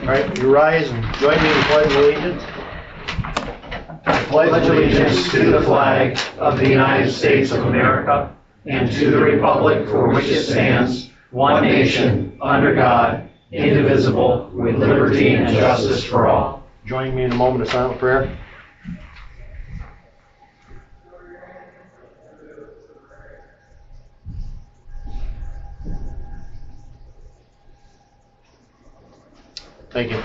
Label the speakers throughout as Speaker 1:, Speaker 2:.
Speaker 1: All right, you rise and join me in the Pledge of Allegiance.
Speaker 2: I pledge allegiance to the flag of the United States of America and to the republic for which it stands, one nation, under God, indivisible, with liberty and justice for all.
Speaker 1: Join me in a moment of silent prayer. Thank you.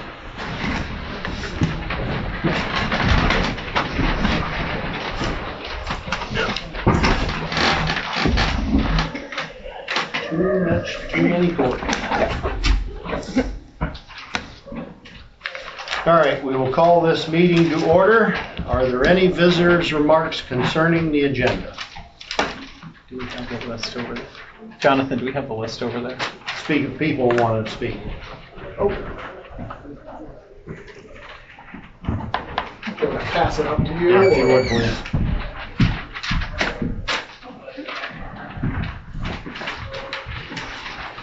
Speaker 1: Too many court. All right, we will call this meeting to order. Are there any visitors' remarks concerning the agenda?
Speaker 3: Do we have the list over there? Jonathan, do we have the list over there?
Speaker 1: Speak if people want to speak. Oh.
Speaker 4: Can I pass it up to you?
Speaker 1: Yeah, if you would, please.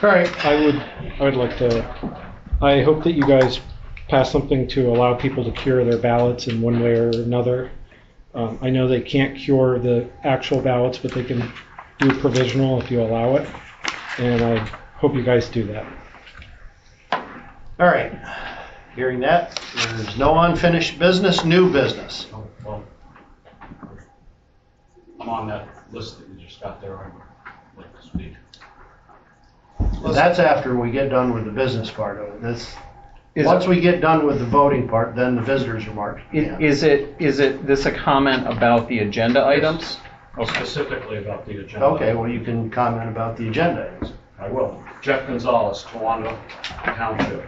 Speaker 1: All right.
Speaker 4: I would like to, I hope that you guys pass something to allow people to cure their ballots in one way or another. I know they can't cure the actual ballots, but they can do provisional if you allow it. And I hope you guys do that.
Speaker 1: All right. Hearing that, there's no unfinished business, new business.
Speaker 5: Oh, well, I'm on that list that you just got there. I'd like to speak.
Speaker 1: That's after we get done with the business part of it. Once we get done with the voting part, then the visitors' remarks.
Speaker 3: Is this a comment about the agenda items?
Speaker 5: Okay. Specifically about the agenda.
Speaker 1: Okay, well, you can comment about the agenda items.
Speaker 5: I will. Jeff Gonzalez, Towanda Township.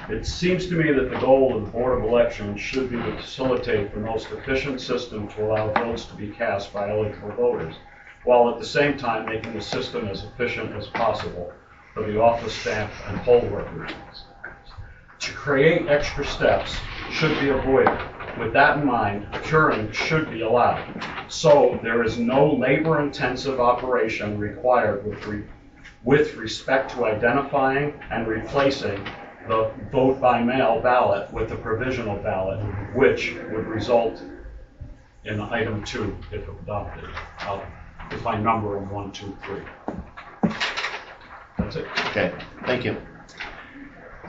Speaker 5: It seems to me that the goal of the Board of Elections should be to facilitate the most efficient system to allow votes to be cast by eligible voters, while at the same time making the system as efficient as possible for the office staff and poll workers. To create extra steps should be avoided. With that in mind, curing should be allowed. So there is no labor-intensive operation required with respect to identifying and replacing the vote by mail ballot with the provisional ballot, which would result in item 2 if adopted. If I number them 1, 2, 3. That's it.
Speaker 1: Okay, thank you.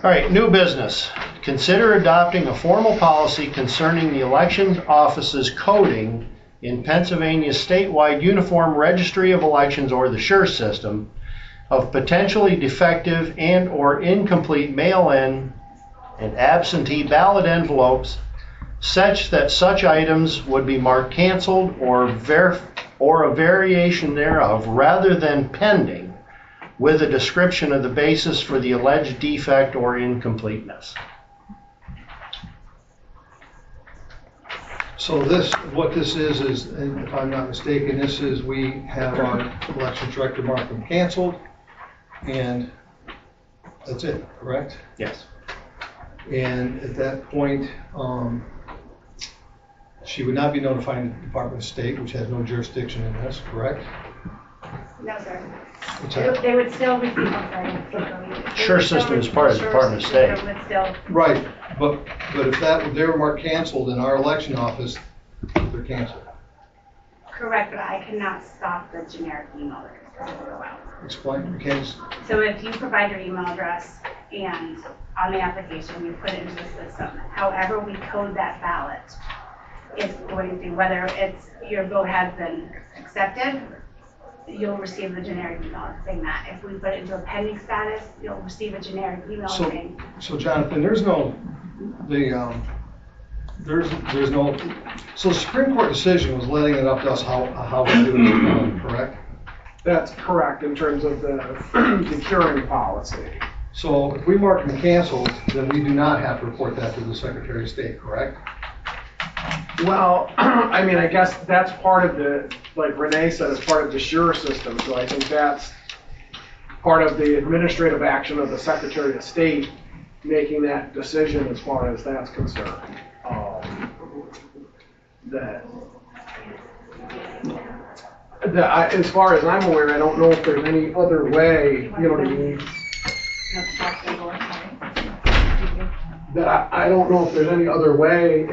Speaker 1: All right, new business. Consider adopting a formal policy concerning the election office's coding in Pennsylvania's statewide Uniform Registry of Elections, or the SURE system, of potentially defective and or incomplete mail-in and absentee ballot envelopes, such that such items would be marked canceled or a variation thereof, rather than pending, with a description of the basis for the alleged defect or incompleteness.
Speaker 6: So what this is, if I'm not mistaken, this is we have our election director mark them canceled, and that's it, correct?
Speaker 1: Yes.
Speaker 6: And at that point, she would not be notifying the Department of State, which has no jurisdiction in this, correct?
Speaker 7: No, sir. They would still receive,
Speaker 1: SURE system is part of the Department of State.
Speaker 6: Right, but if they were marked canceled in our election office, they're canceled.
Speaker 7: Correct, but I cannot stop the generic email that is go out.
Speaker 6: Explain, okay.
Speaker 7: So if you provide your email address and on the application you put it into the system, however we code that ballot is going to, whether it's your vote has been accepted, you'll receive the generic email saying that. If we put it into a pending status, you'll receive a generic email saying.
Speaker 6: So Jonathan, there's no so the Supreme Court decision was letting it up to us how we do it, correct?
Speaker 8: That's correct in terms of the curing policy.
Speaker 6: So if we mark them canceled, then we do not have to report that to the Secretary of State, correct?
Speaker 8: Well, I mean, I guess that's part of the, like Renee said, it's part of the SURE system. So I think that's part of the administrative action of the Secretary of State making that decision as far as that's concerned. As far as I'm aware, I don't know if there's any other way, you know what I mean? that I don't know if there's any other way,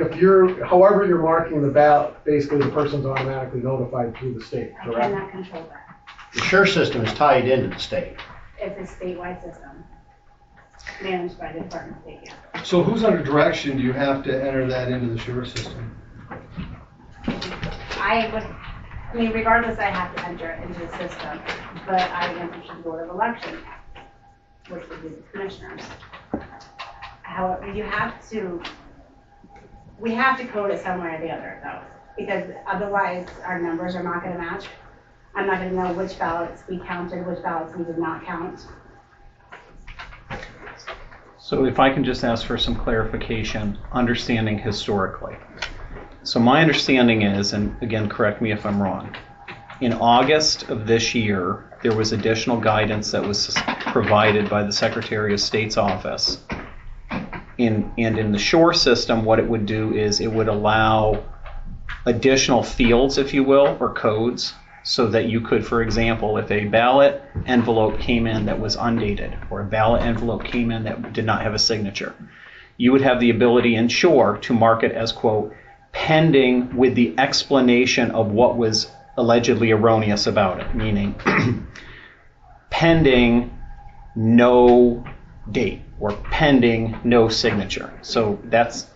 Speaker 8: however you're marking the ballot, basically the person's automatically notified through the state,
Speaker 7: I
Speaker 8: correct?
Speaker 7: cannot control that.
Speaker 1: The SURE system is tied into the state.
Speaker 7: It's a statewide system managed by the Department of State. Yeah.
Speaker 6: So who's under direction do you have to enter that into the SURE system?
Speaker 7: I mean, regardless, I have to enter it into the system, but I enter to the Board of Election, which would be the commissioners. However, we have to code it some way or the other though, because otherwise our numbers are not gonna match. I'm not gonna know which ballots we counted, which ballots we did not count.
Speaker 3: So if I can just ask for some clarification, understanding historically. So my understanding is, and again, correct me if I'm wrong, in August of this year, there was additional guidance that was provided by the Secretary of State's office. And in the SURE system, what it would do is it would allow additional fields, if you will, or codes, so that you could, for example, if a ballot envelope came in that was undated, or a ballot envelope came in that did not have a signature, you would have the ability in SURE to mark it as, quote, pending with the explanation of what was allegedly erroneous about it, meaning pending no date or pending no signature. So that's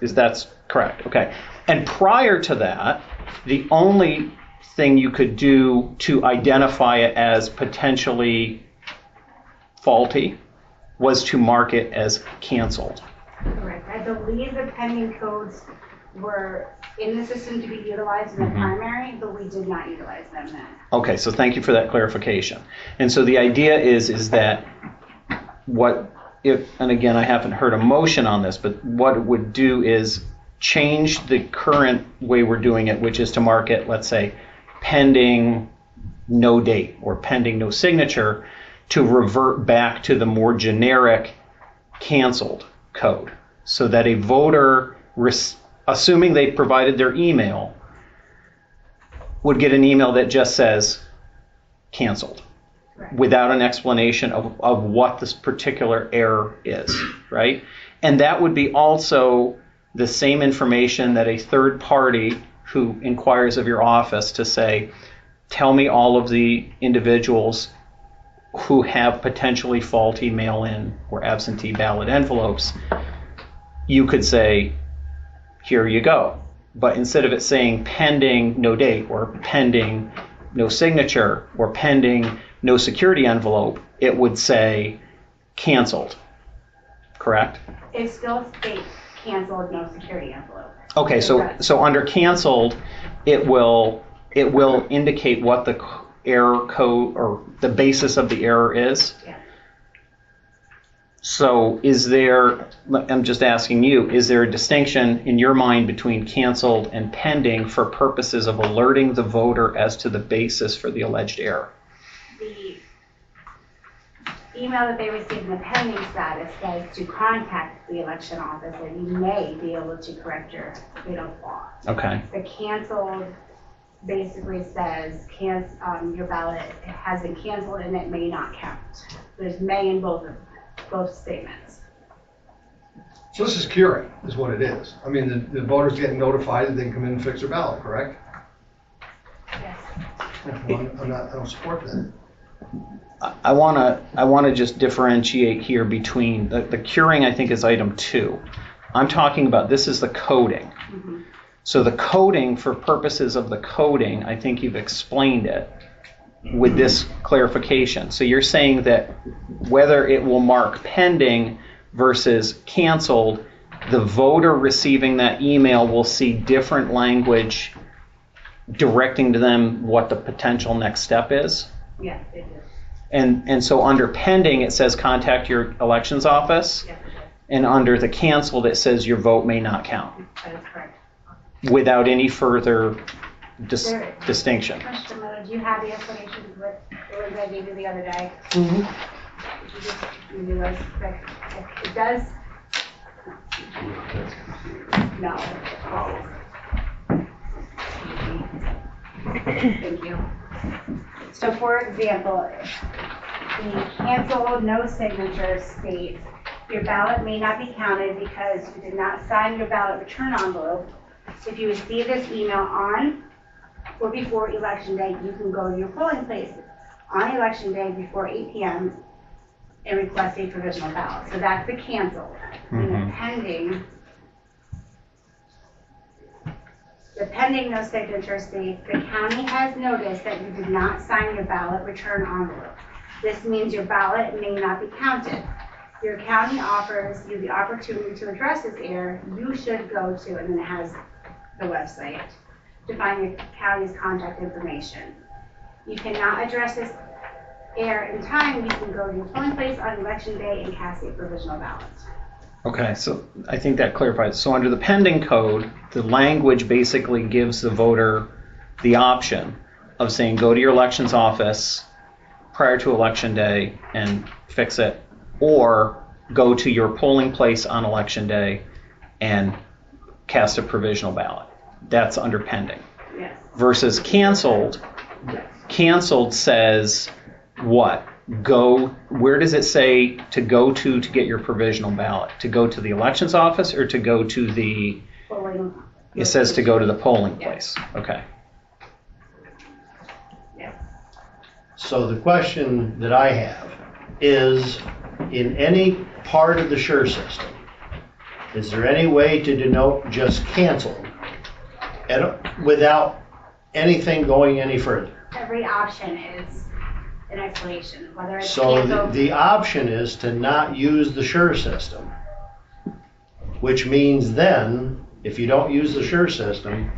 Speaker 3: correct. Okay. And prior to that, the only thing you could do to identify it as potentially faulty was to mark it as canceled.
Speaker 7: Correct. I believe the pending codes were in the system to be utilized in the primary, but we did not utilize them then.
Speaker 3: Okay, so thank you for that clarification. And so the idea is that and again, I haven't heard a motion on this, but what it would do is change the current way we're doing it, which is to mark it, let's say, pending no date or pending no signature, to revert back to the more generic canceled code, so that a voter, assuming they provided their email, would get an email that just says canceled,
Speaker 7: Correct.
Speaker 3: Without an explanation of what this particular error is, right? And that would be also the same information that a third party who inquires of your office to say, tell me all of the individuals who have potentially faulty mail-in or absentee ballot envelopes, you could say, here you go. But instead of it saying pending no date or pending no signature or pending no security envelope, it would say canceled, correct?
Speaker 7: It still states canceled, no security envelope.
Speaker 3: Okay, so under canceled, it will indicate what the error code or the basis of the error is.
Speaker 7: Yeah.
Speaker 3: So I'm just asking you, is there a distinction in your mind between canceled and pending for purposes of alerting the voter as to the basis for the alleged error?
Speaker 7: The email that they received in the pending status says to contact the election office and you may be able to correct your fatal flaw.
Speaker 3: Okay.
Speaker 7: The canceled basically says your ballot has been canceled and it may not count. There's may in both statements.
Speaker 6: So this is curing, is what it is. I mean, the voters get notified that they can come in and fix their ballot, correct?
Speaker 7: Yes.
Speaker 6: Well, I don't support that.
Speaker 3: I want to just differentiate here between the curing. I think is item 2. I'm talking about this is the coding.
Speaker 7: Mm-hmm.
Speaker 3: So the coding, for purposes of the coding, I think you've explained it with this clarification. So you're saying that whether it will mark pending versus canceled, the voter receiving that email will see different language directing to them what the potential next step is?
Speaker 7: Yes, it is.
Speaker 3: And so under pending, it says contact your elections office.
Speaker 7: Yes, it is.
Speaker 3: And under the canceled, it says your vote may not count.
Speaker 7: That is correct.
Speaker 3: Without any further distinction.
Speaker 7: Mr. Miller, do you have the explanation of what I gave you the other day?
Speaker 3: Mm-hmm.
Speaker 7: Could you just do those quick? It does. No. Thank you. So for example, the canceled no signature states Your ballot may not be counted because you did not sign your ballot return envelope. If you receive this email on or before Election Day, you can go to your polling place on Election Day before 8 p.m. and request a provisional ballot. So that's the canceled. And the pending no signature states the county has noticed that you did not sign your ballot return envelope. This means your ballot may not be counted. Your county offers you the opportunity to address this error. You should go to, and then it has the website, to find your county's contact information. You cannot address this error in time. You can go to your polling place on Election Day and cast a provisional ballot.
Speaker 3: Okay, so I think that clarifies. So under the pending code, the language basically gives the voter the option of saying go to your elections office prior to Election Day and fix it, or go to your polling place on Election Day and cast a provisional ballot. That's under pending.
Speaker 7: Yes.
Speaker 3: Versus canceled. Canceled says what? Go, where does it say to go to get your provisional ballot? To go to the elections office or to go to the,
Speaker 7: Polling.
Speaker 3: it says to go to the polling place. Okay.
Speaker 7: Yes.
Speaker 1: So the question that I have is, in any part of the SURE system, is there any way to denote just canceled without anything going any further?
Speaker 7: Every option is an explanation, whether it's
Speaker 1: So
Speaker 7: canceled.
Speaker 1: the option is to not use the SURE system, which means then, if you don't use the SURE system,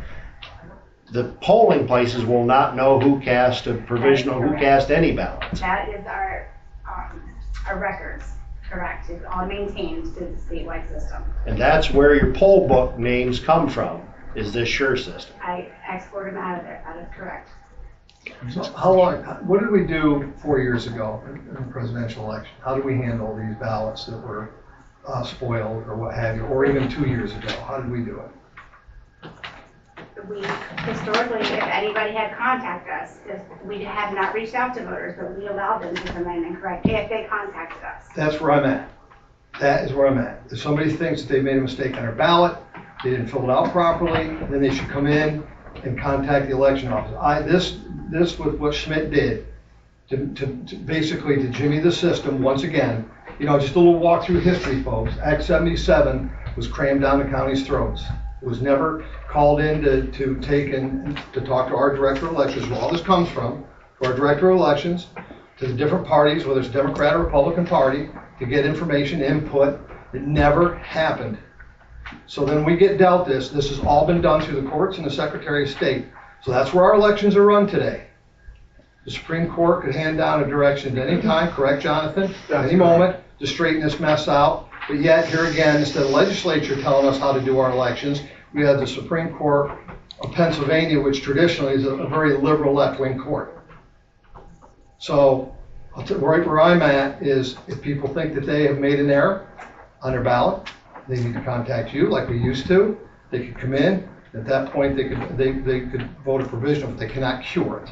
Speaker 1: the polling places will not know who cast a provisional, who cast any ballot.
Speaker 7: That is our records, correct? It's all maintained through the statewide system.
Speaker 1: And that's where your poll book names come from, is this SURE system.
Speaker 7: I exported them out of there, that is correct.
Speaker 6: So how long, what did we do 4 years ago in the presidential election? How did we handle these ballots that were spoiled or what have you, or even 2 years ago? How did we do it?
Speaker 7: We, historically, if anybody had contacted us, we have not reached out to voters, but we allowed them to come in and correct if they contacted us.
Speaker 6: That's where I'm at. That is where I'm at. If somebody thinks that they made a mistake on their ballot, they didn't fill it out properly, then they should come in and contact the election office. This was what Schmidt did to basically to jimmy the system once again. You know, just a little walk through history, folks. Act 77 was crammed down the county's throats. It was never called in to take and to talk to our director of elections, where all this comes from, to our director of elections, to the different parties, whether it's Democrat or Republican Party, to get information, input. It never happened. So then we get dealt this. This has all been done through the courts and the Secretary of State. So that's where our elections are run today. The Supreme Court could hand down a direction at any time, correct, Jonathan? At any moment to straighten this mess out. But yet, here again, instead of the legislature telling us how to do our elections, we have the Supreme Court of Pennsylvania, which traditionally is a very liberal left-wing court. So right where I'm at is, if people think that they have made an error on their ballot, they need to contact you like we used to. They could come in. At that point, they could vote a provisional, but they cannot cure it.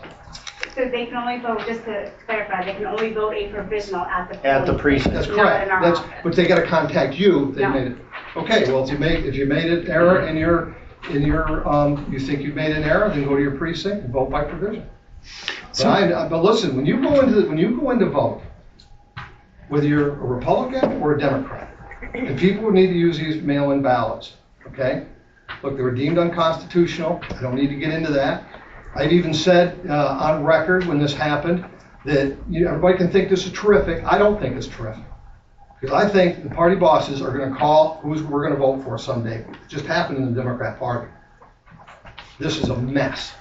Speaker 7: So they can only vote, just to clarify, they can only vote a provisional at the
Speaker 1: At the precinct.
Speaker 6: That's
Speaker 7: not
Speaker 6: correct.
Speaker 7: in our office.
Speaker 6: But they got to contact you. If they
Speaker 7: No.
Speaker 6: made it. Okay. Well, if you made an error in your you think you made an error, then go to your precinct and vote by provision. But listen, when you go into vote, whether you're a Republican or a Democrat, and people need to use these mail-in ballots, okay? Look, they were deemed unconstitutional. I don't need to get into that. I've even said on record when this happened that everybody can think this is terrific. I don't think it's terrific. Because I think the party bosses are going to call who we're going to vote for someday. It just happened in the Democrat Party. This is a mess.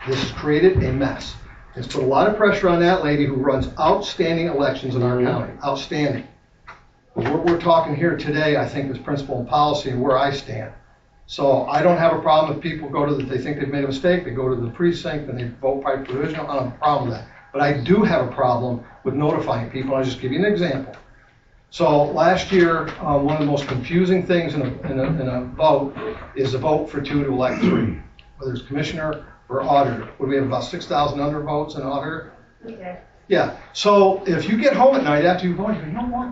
Speaker 6: This has created a mess. It's put a lot of pressure on that lady who runs outstanding elections in our county. Outstanding. But what we're talking here today, I think, is principle and policy and where I stand. So I don't have a problem if people go to they think they've made a mistake, they go to the precinct and they vote by provisional. I don't have a problem with that. But I do have a problem with notifying people. I'll just give you an example. So last year, one of the most confusing things in a vote is the vote for 2 to elect 3, whether it's commissioner or auditor. What do we have, about 6,000 undervotes in auditor?
Speaker 7: We did.
Speaker 6: Yeah. So if you get home at night after you vote, you go, you know what?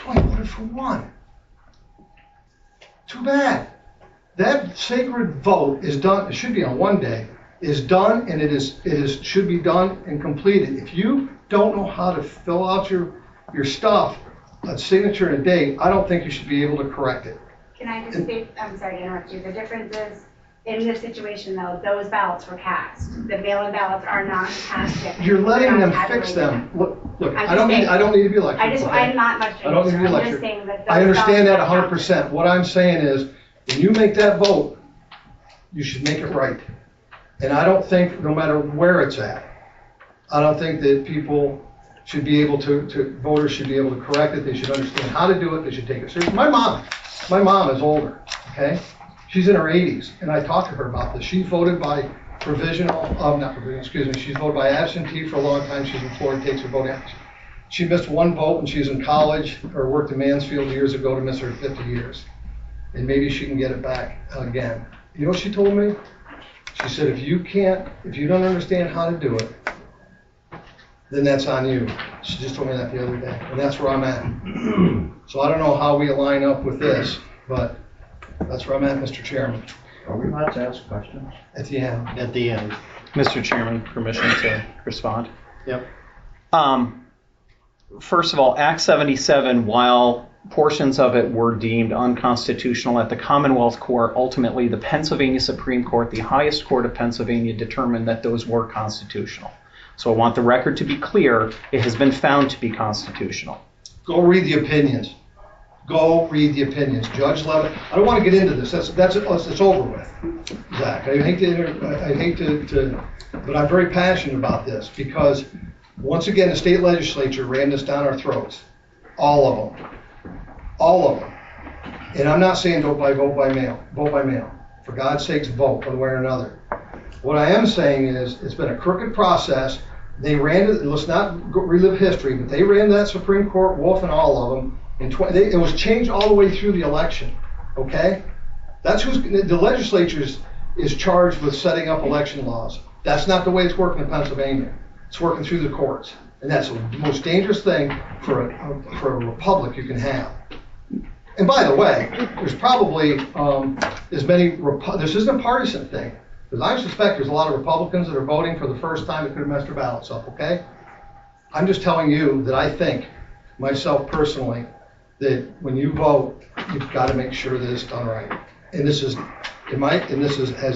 Speaker 6: I only voted for one. Too bad. That sacred vote is done, it should be on one day, is done, and should be done and completed. If you don't know how to fill out your stuff, a signature and a date, I don't think you should be able to correct it.
Speaker 7: Can I just say, I'm sorry to interrupt you, the difference is, in this situation though, those ballots were cast. The mail-in ballots are not cast yet.
Speaker 6: You're letting
Speaker 7: They're
Speaker 6: them
Speaker 7: not
Speaker 6: fix
Speaker 7: tabulated.
Speaker 6: them. Look,
Speaker 7: I'm
Speaker 6: I don't
Speaker 7: just
Speaker 6: need to be lectured.
Speaker 7: I'm not much.
Speaker 6: I don't need to be
Speaker 7: I'm
Speaker 6: lectured.
Speaker 7: just saying that
Speaker 6: I
Speaker 7: those
Speaker 6: understand that
Speaker 7: ballots are
Speaker 6: 100%. What I'm saying is, when you make that vote, you should make it right. And I don't think, no matter where it's at, I don't think that people should be able voters should be able to correct it. They should understand how to do it. They should take it seriously. My mom is older, okay? She's in her 80s, and I talked to her about this. She voted by she's voted by absentee for a long time. She's in Florida, takes her vote out. She missed one vote when she was in college or worked in Mansfield years ago to miss her 50 years. And maybe she can get it back again. You know what she told me? She said, if you don't understand how to do it, then that's on you. She just told me that the other day, and that's where I'm at. So I don't know how we line up with this, but that's where I'm at, Mr. Chairman.
Speaker 2: Are we allowed to ask questions?
Speaker 6: At the end.
Speaker 1: At the end.
Speaker 3: Mr. Chairman, permission to respond?
Speaker 1: Yep.
Speaker 3: First of all, Act 77, while portions of it were deemed unconstitutional at the Commonwealth Court, ultimately the Pennsylvania Supreme Court, the highest court of Pennsylvania, determined that those were constitutional. So I want the record to be clear, it has been found to be constitutional.
Speaker 6: Go read the opinions. Go read the opinions. Judge Levitt, I don't want to get into this. It's over with, Zach. I hate to, but I'm very passionate about this because, once again, the state legislature ran this down our throats. All of them. All of them. And I'm not saying vote by mail. Vote by mail. For God's sakes, vote one way or another. What I am saying is it's been a crooked process. They ran it, let's not relive history, but they ran that Supreme Court, Wolf and all of them. It was changed all the way through the election, okay? That's the legislature is charged with setting up election laws. That's not the way it's working in Pennsylvania. It's working through the courts. And that's the most dangerous thing for a republic you can have. And by the way, there's probably as many, this isn't a partisan thing, because I suspect there's a lot of Republicans that are voting for the first time that could have messed their ballots up, okay? I'm just telling you that I think, myself personally, that when you vote, you've got to make sure that it's done right. And this has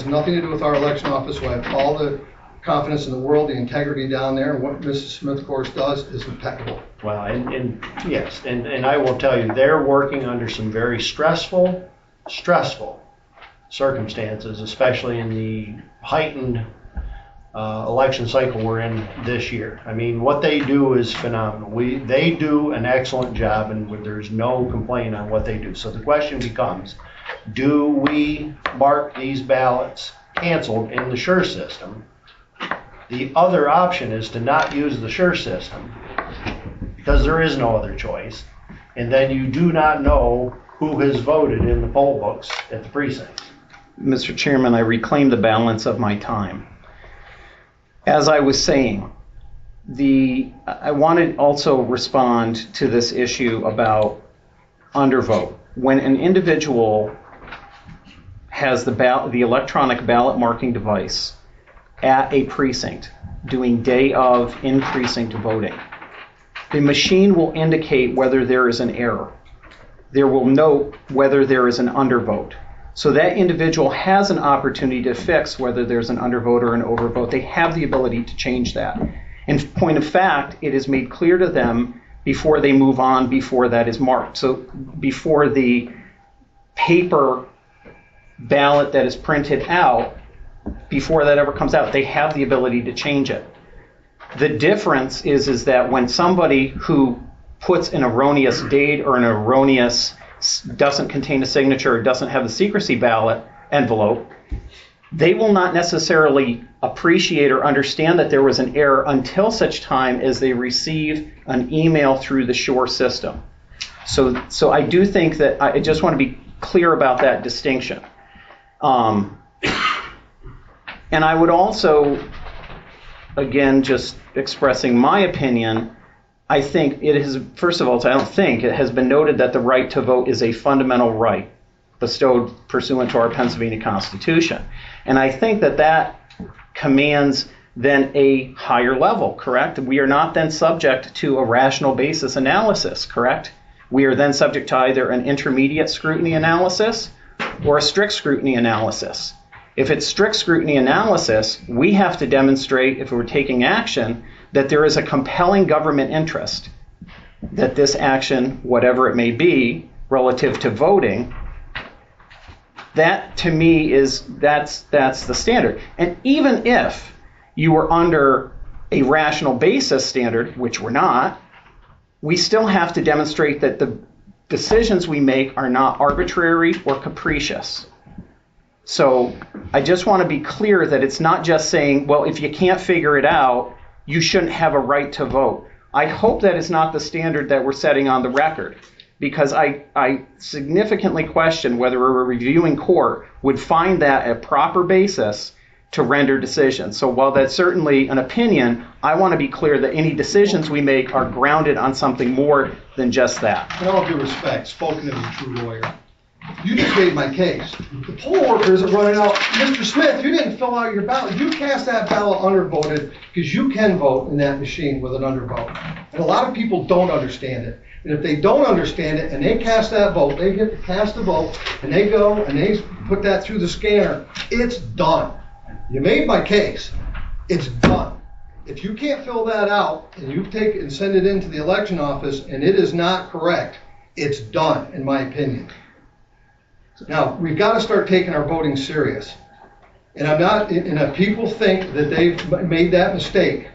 Speaker 6: nothing to do with our election office, so I have all the confidence in the world, the integrity down there, and what Mrs. Smith, of course, does is impeccable.
Speaker 1: Well, and yes, and I will tell you, they're working under some very stressful circumstances, especially in the heightened election cycle we're in this year. I mean, what they do is phenomenal. They do an excellent job, and there's no complaint on what they do. So the question becomes, do we mark these ballots canceled in the SURE system? The other option is to not use the SURE system because there is no other choice. And then you do not know who has voted in the poll books at the precincts.
Speaker 3: Mr. Chairman, I reclaim the balance of my time. As I was saying, I want to also respond to this issue about undervote. When an individual has the electronic ballot marking device at a precinct doing day of in-precinct voting, the machine will indicate whether there is an error. There will note whether there is an undervote. So that individual has an opportunity to fix whether there's an undervote or an overvote. They have the ability to change that. In point of fact, it is made clear to them before they move on, before that is marked. So before the paper ballot that is printed out, before that ever comes out, they have the ability to change it. The difference is that when somebody who puts an erroneous date or an erroneous doesn't contain a signature or doesn't have the secrecy ballot envelope, they will not necessarily appreciate or understand that there was an error until such time as they receive an email through the SURE system. So I do think that I just want to be clear about that distinction. And I would also, again, just expressing my opinion, I think it is, first of all, I don't think, it has been noted that the right to vote is a fundamental right bestowed pursuant to our Pennsylvania Constitution. And I think that that commands then a higher level, correct? We are not then subject to a rational basis analysis, correct? We are then subject to either an intermediate scrutiny analysis or a strict scrutiny analysis. If it's strict scrutiny analysis, we have to demonstrate, if we're taking action, that there is a compelling government interest that this action, whatever it may be, relative to voting, that to me is, that's the standard. And even if you were under a rational basis standard, which we're not, we still have to demonstrate that the decisions we make are not arbitrary or capricious. So I just want to be clear that it's not just saying, well, if you can't figure it out, you shouldn't have a right to vote. I hope that is not the standard that we're setting on the record, because I significantly question whether a reviewing court would find that a proper basis to render decisions. So while that's certainly an opinion, I want to be clear that any decisions we make are grounded on something more than just that.
Speaker 6: In all due respect, spoken as a true lawyer, you just made my case. The poll workers are running out, Mr. Smith, you didn't fill out your ballot. You cast that ballot undervoted, because you can vote in that machine with an undervote. And a lot of people don't understand it. And if they don't understand it and they cast that vote, they get to cast the vote, and they go and they put that through the scanner, it's done. You made my case. It's done. If you can't fill that out and you take it and send it into the election office and it is not correct, it's done, in my opinion. Now, we've got to start taking our voting serious. And I'm not, and if people think that they've made that mistake,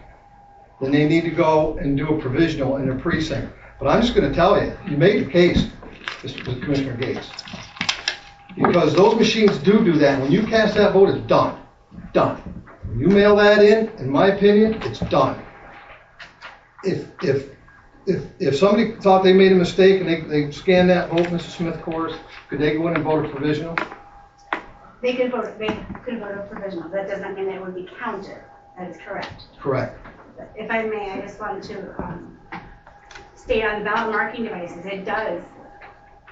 Speaker 6: then they need to go and do a provisional in their precinct. But I'm just going to tell you, you made the case, Mr. Commissioner Gates. Because those machines do that. When you cast that vote, it's done. Done. When you mail that in my opinion, it's done. If somebody thought they made a mistake and they scanned that vote, Mr. Smith, of course, could they go in and vote a provisional?
Speaker 7: They could vote a provisional. That doesn't mean it would be counted. That is correct.
Speaker 6: Correct.
Speaker 7: If I may, I just wanted to state on the ballot marking devices, it does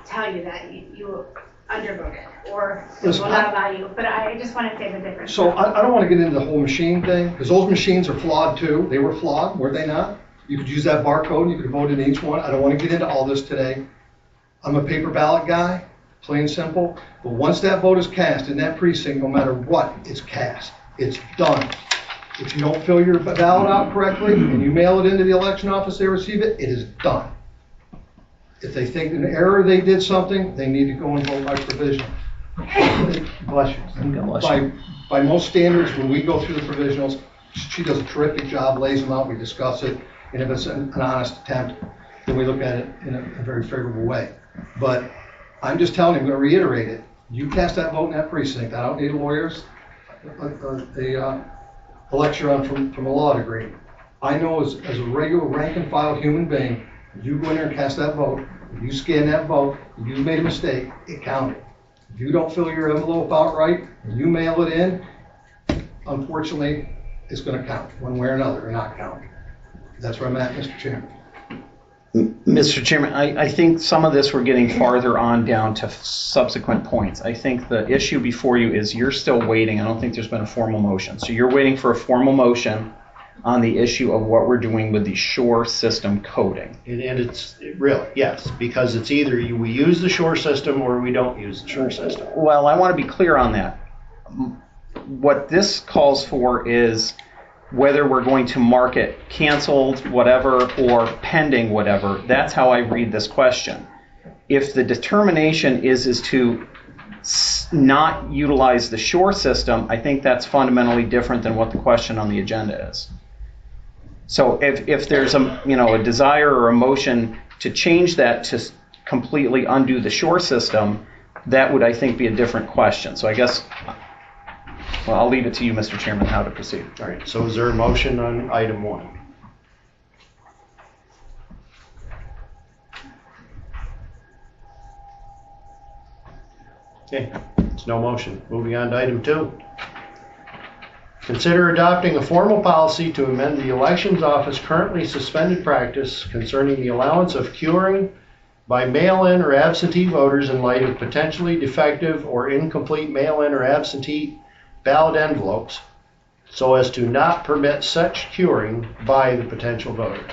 Speaker 7: tell you that you undervoted or it will not allow you. But I just want to say the difference.
Speaker 6: So I don't want to get into the whole machine thing, because those machines are flawed too. They were flawed, were they not? You could use that barcode and you could vote in each one. I don't want to get into all this today. I'm a paper ballot guy, plain and simple. But once that vote is cast in that precinct, no matter what, it's cast. It's done. If you don't fill your ballot out correctly and you mail it into the election office, they receive it, it is done. If they think in error they did something, they need to go and vote by provisional. Bless you. By most standards, when we go through the provisionals, she does a terrific job, lays them out, we discuss it, and if it's an honest attempt, then we look at it in a very favorable way. But I'm just telling you, I'm going to reiterate it. You cast that vote in that precinct. I don't need lawyers, a lecture on from a law degree. I know as a regular rank and file human being, you go in there and cast that vote, you scan that vote, you made a mistake, it counted. If you don't fill your envelope out right, and you mail it in, unfortunately, it's going to count one way or another, or not count. That's where I'm at, Mr. Chairman.
Speaker 3: Mr. Chairman, I think some of this we're getting farther on down to subsequent points. I think the issue before you is you're still waiting. I don't think there's been a formal motion. So you're waiting for a formal motion on the issue of what we're doing with the Shore system coding.
Speaker 1: And it's really, yes, because it's either we use the Shore system or we don't use the Shore system.
Speaker 3: Well, I want to be clear on that. What this calls for is whether we're going to mark it canceled, whatever, or pending, whatever. That's how I read this question. If the determination is to not utilize the Shore system, I think that's fundamentally different than what the question on the agenda is. So if there's a desire or a motion to change that to completely undo the Shore system, that would, I think, be a different question. So I guess, well, I'll leave it to you, Mr. Chairman, how to proceed.
Speaker 1: All right, so is there a motion on item 1? Okay, it's no motion. Moving on to item 2. Consider adopting a formal policy to amend the elections office currently suspended practice concerning the allowance of curing by mail-in or absentee voters in light of potentially defective or incomplete mail-in or absentee ballot envelopes, so as to not permit such curing by the potential voter.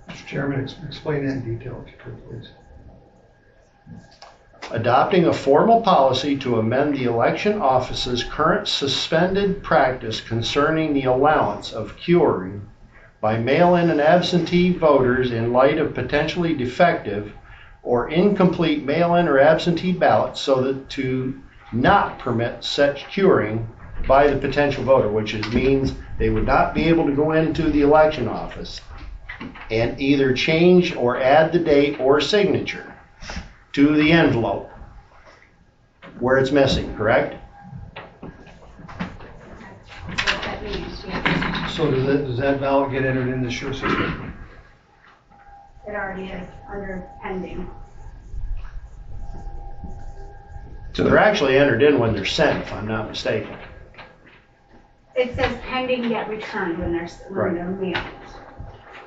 Speaker 6: Mr. Chairman, explain that in detail, if you could, please.
Speaker 1: Adopting a formal policy to amend the election office's current suspended practice concerning the allowance of curing by mail-in and absentee voters in light of potentially defective or incomplete mail-in or absentee ballots, so that to not permit such curing by the potential voter, which means they would not be able to go into the election office and either change or add the date or signature to the envelope where it's missing, correct?
Speaker 7: That means, yeah,
Speaker 6: So does that ballot get entered in the SURE system?
Speaker 7: it already is under pending.
Speaker 1: So they're actually entered in when they're sent, if I'm not mistaken.
Speaker 7: It says pending yet returned when they're mailed.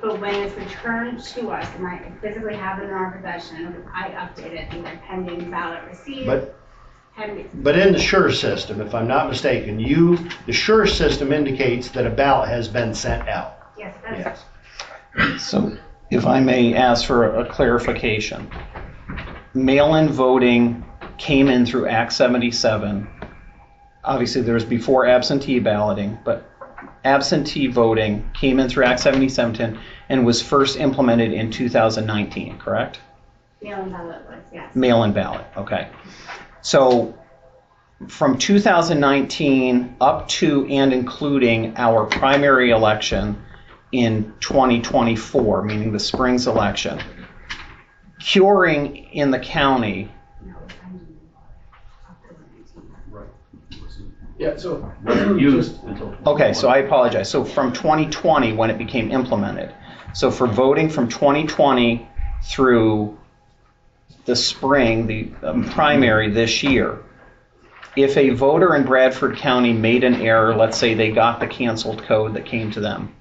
Speaker 7: But when it's returned to us, and I physically have it in our possession, I update it either pending ballot received, pending.
Speaker 1: But in the SURE system, if I'm not mistaken, the SURE system indicates that a ballot has been sent out.
Speaker 7: Yes, that's.
Speaker 1: Yes.
Speaker 3: So if I may ask for a clarification. Mail-in voting came in through Act 77. Obviously, there was before absentee balloting, but absentee voting came in through Act 77 and was first implemented in 2019, correct?
Speaker 7: Mail-in ballot was, yes.
Speaker 3: Mail-in ballot, okay. So from 2019 up to and including our primary election in 2024, meaning the spring's election, curing in the county.
Speaker 7: No, it's pending. October 19.
Speaker 8: Yeah, so.
Speaker 3: Okay, so I apologize. So from 2020, when it became implemented, so for voting from 2020 through the spring, the primary this year, if a voter in Bradford County made an error, let's say they got the canceled code that came to them,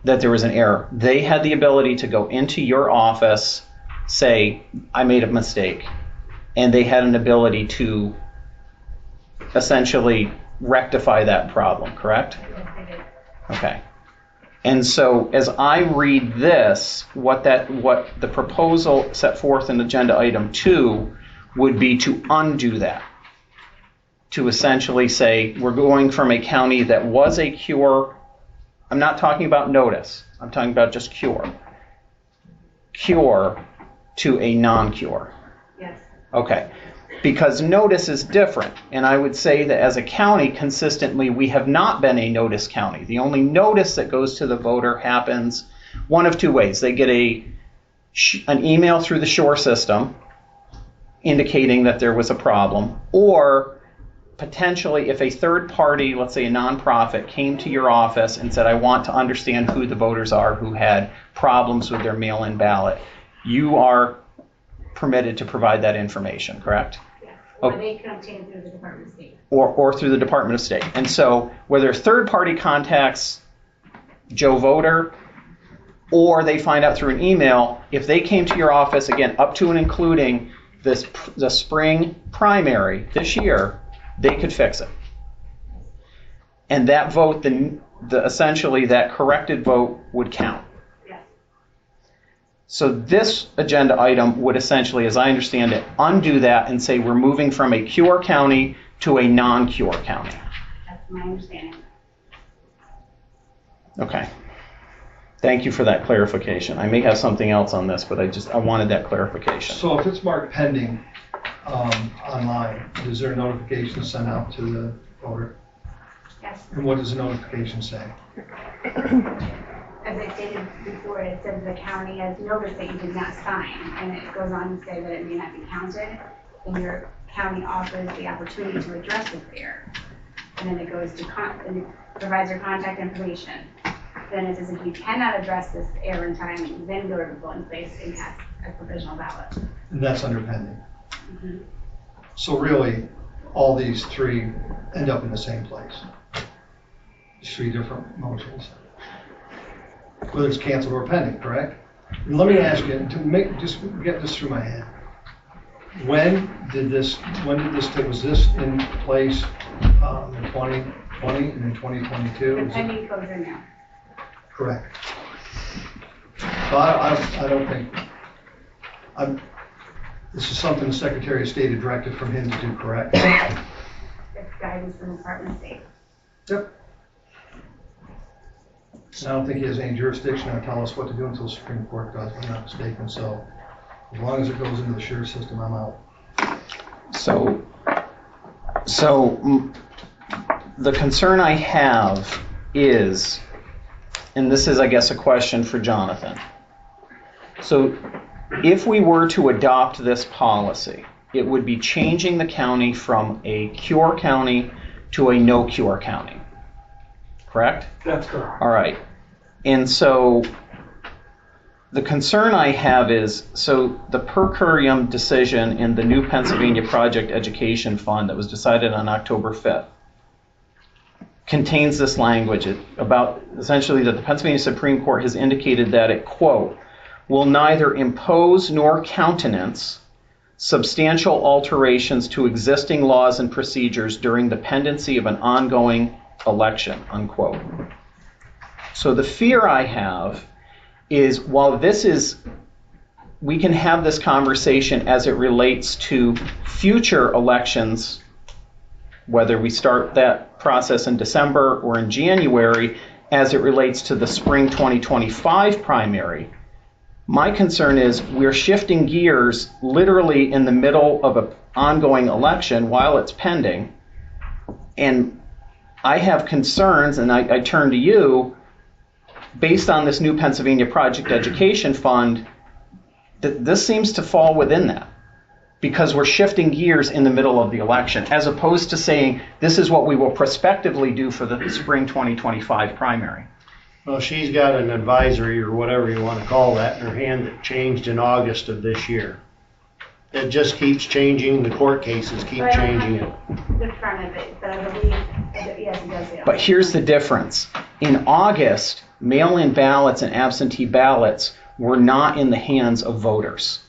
Speaker 3: that there was an error, they had the ability to go into your office, say, I made a mistake, and they had an ability to essentially rectify that problem, correct?
Speaker 7: Yes, I did.
Speaker 3: Okay. And so as I read this, what the proposal set forth in agenda item 2 would be to undo that. To essentially say, we're going from a county that was a cure, I'm not talking about notice, I'm talking about just cure to a non-cure.
Speaker 7: Yes.
Speaker 3: Okay. Because notice is different, and I would say that as a county, consistently, we have not been a notice county. The only notice that goes to the voter happens one of two ways. They get an email through the SURE system indicating that there was a problem, or potentially if a third party, let's say a nonprofit, came to your office and said, I want to understand who the voters are who had problems with their mail-in ballot, you are permitted to provide that information, correct?
Speaker 7: Yes. Or they can obtain through the Department of State.
Speaker 3: Or through the Department of State. And so whether a third party contacts Joe Voter or they find out through an email, if they came to your office, again, up to and including the spring primary this year, they could fix it. And that vote, essentially that corrected vote would count. So this agenda item would essentially, as I understand it, undo that and say we're moving from a cure county to a non-cure county.
Speaker 7: That's my understanding.
Speaker 3: Okay. Thank you for that clarification. I may have something else on this, but I wanted that clarification.
Speaker 6: So if it's marked pending online, is there a notification sent out to the voter?
Speaker 7: Yes.
Speaker 6: And what does the notification say?
Speaker 7: As I stated before, it says the county has noticed that you did not sign, and it goes on to say that it may not be counted, and your county offers the opportunity to address this error. And then it goes to, and it provides your contact information. Then it says if you cannot address this error in time, then go to the polling place and cast a provisional ballot.
Speaker 6: And that's under pending.
Speaker 7: Mm-hmm.
Speaker 6: So really, all these three end up in the same place. Just three different motions. Whether it's canceled or pending, correct? And let me ask you, just get this through my head. Was this in place in 2020 and in 2022?
Speaker 7: The pending goes in there.
Speaker 6: Correct. So I don't think, this is something the Secretary of State had directed from him to do, correct?
Speaker 7: It's guidance from the Department of State.
Speaker 6: Yep. I don't think he has any jurisdiction to tell us what to do until the Supreme Court does, if I'm not mistaken. So as long as it goes into the SURE system, I'm out.
Speaker 3: So the concern I have is, and this is, I guess, a question for Jonathan. So if we were to adopt this policy, it would be changing the county from a cure county to a no cure county. Correct?
Speaker 8: That's correct.
Speaker 3: All right. And so the concern I have is, so the per curiam decision in the new Pennsylvania Project Education Fund that was decided on October 5th contains this language about essentially that the Pennsylvania Supreme Court has indicated that it, quote, will neither impose nor countenance substantial alterations to existing laws and procedures during the pendency of an ongoing election, unquote. So the fear I have is, while this is, we can have this conversation as it relates to future elections, whether we start that process in December or in January, as it relates to the spring 2025 primary, my concern is we're shifting gears literally in the middle of an ongoing election while it's pending. And I have concerns, and I turn to you, based on this new Pennsylvania Project Education Fund, that this seems to fall within that, because we're shifting gears in the middle of the election, as opposed to saying this is what we will prospectively do for the spring 2025 primary.
Speaker 1: Well, she's got an advisory, or whatever you want to call that, in her hand that changed in August of this year. It just keeps changing, the court cases keep changing it.
Speaker 7: The front of it, but I believe, yes, it does say.
Speaker 3: But here's the difference. In August, mail-in ballots and absentee ballots were not in the hands of voters.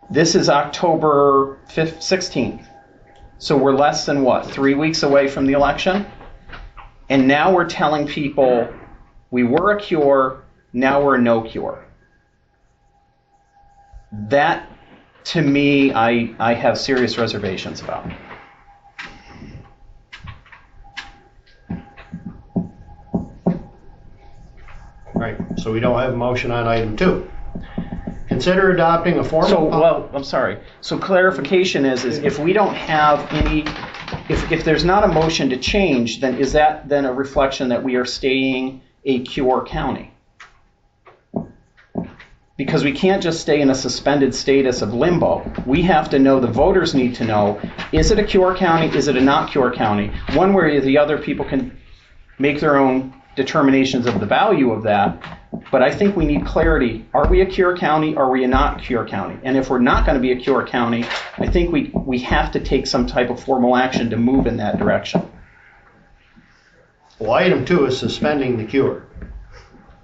Speaker 3: This is October 5th, 16th. So we're less than, 3 weeks away from the election? And now we're telling people we were a cure, now we're a no cure. That, to me, I have serious reservations about.
Speaker 1: Right, so we don't have a motion on item 2. Consider adopting a formal...
Speaker 3: I'm sorry. So clarification is if we don't have any, if there's not a motion to change, then is that then a reflection that we are staying a cure county? Because we can't just stay in a suspended status of limbo. We have to know, the voters need to know, is it a cure county, is it a not cure county? One way or the other, people can make their own determinations of the value of that, but I think we need clarity. Are we a cure county, or are we a not cure county? And if we're not going to be a cure county, I think we have to take some type of formal action to move in that direction.
Speaker 1: Well, item 2 is suspending the cure.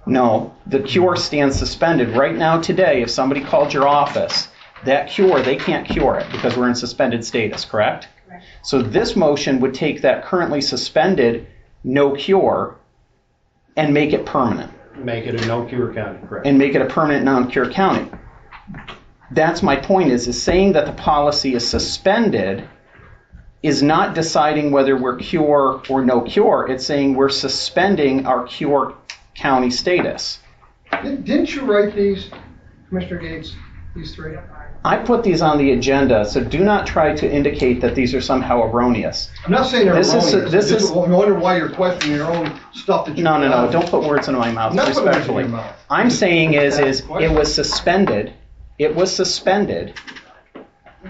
Speaker 3: No, the cure stands suspended. Right now, today, if somebody called your office, that cure, they can't cure it because we're in suspended status, correct?
Speaker 7: Correct.
Speaker 3: So this motion would take that currently suspended no cure and make it permanent.
Speaker 1: Make it a no cure county, correct?
Speaker 3: And make it a permanent non-cure county. That's my point, is saying that the policy is suspended is not deciding whether we're cure or no cure. It's saying we're suspending our cure county status.
Speaker 6: Didn't you write these, Commissioner Gates, these 3?
Speaker 3: I put these on the agenda, so do not try to indicate that these are somehow erroneous.
Speaker 6: I'm not saying they're erroneous.
Speaker 3: I
Speaker 6: wonder why you're questioning your own stuff that you...
Speaker 3: No, don't put words in my mouth, respectfully. I'm saying is it was suspended. It was suspended.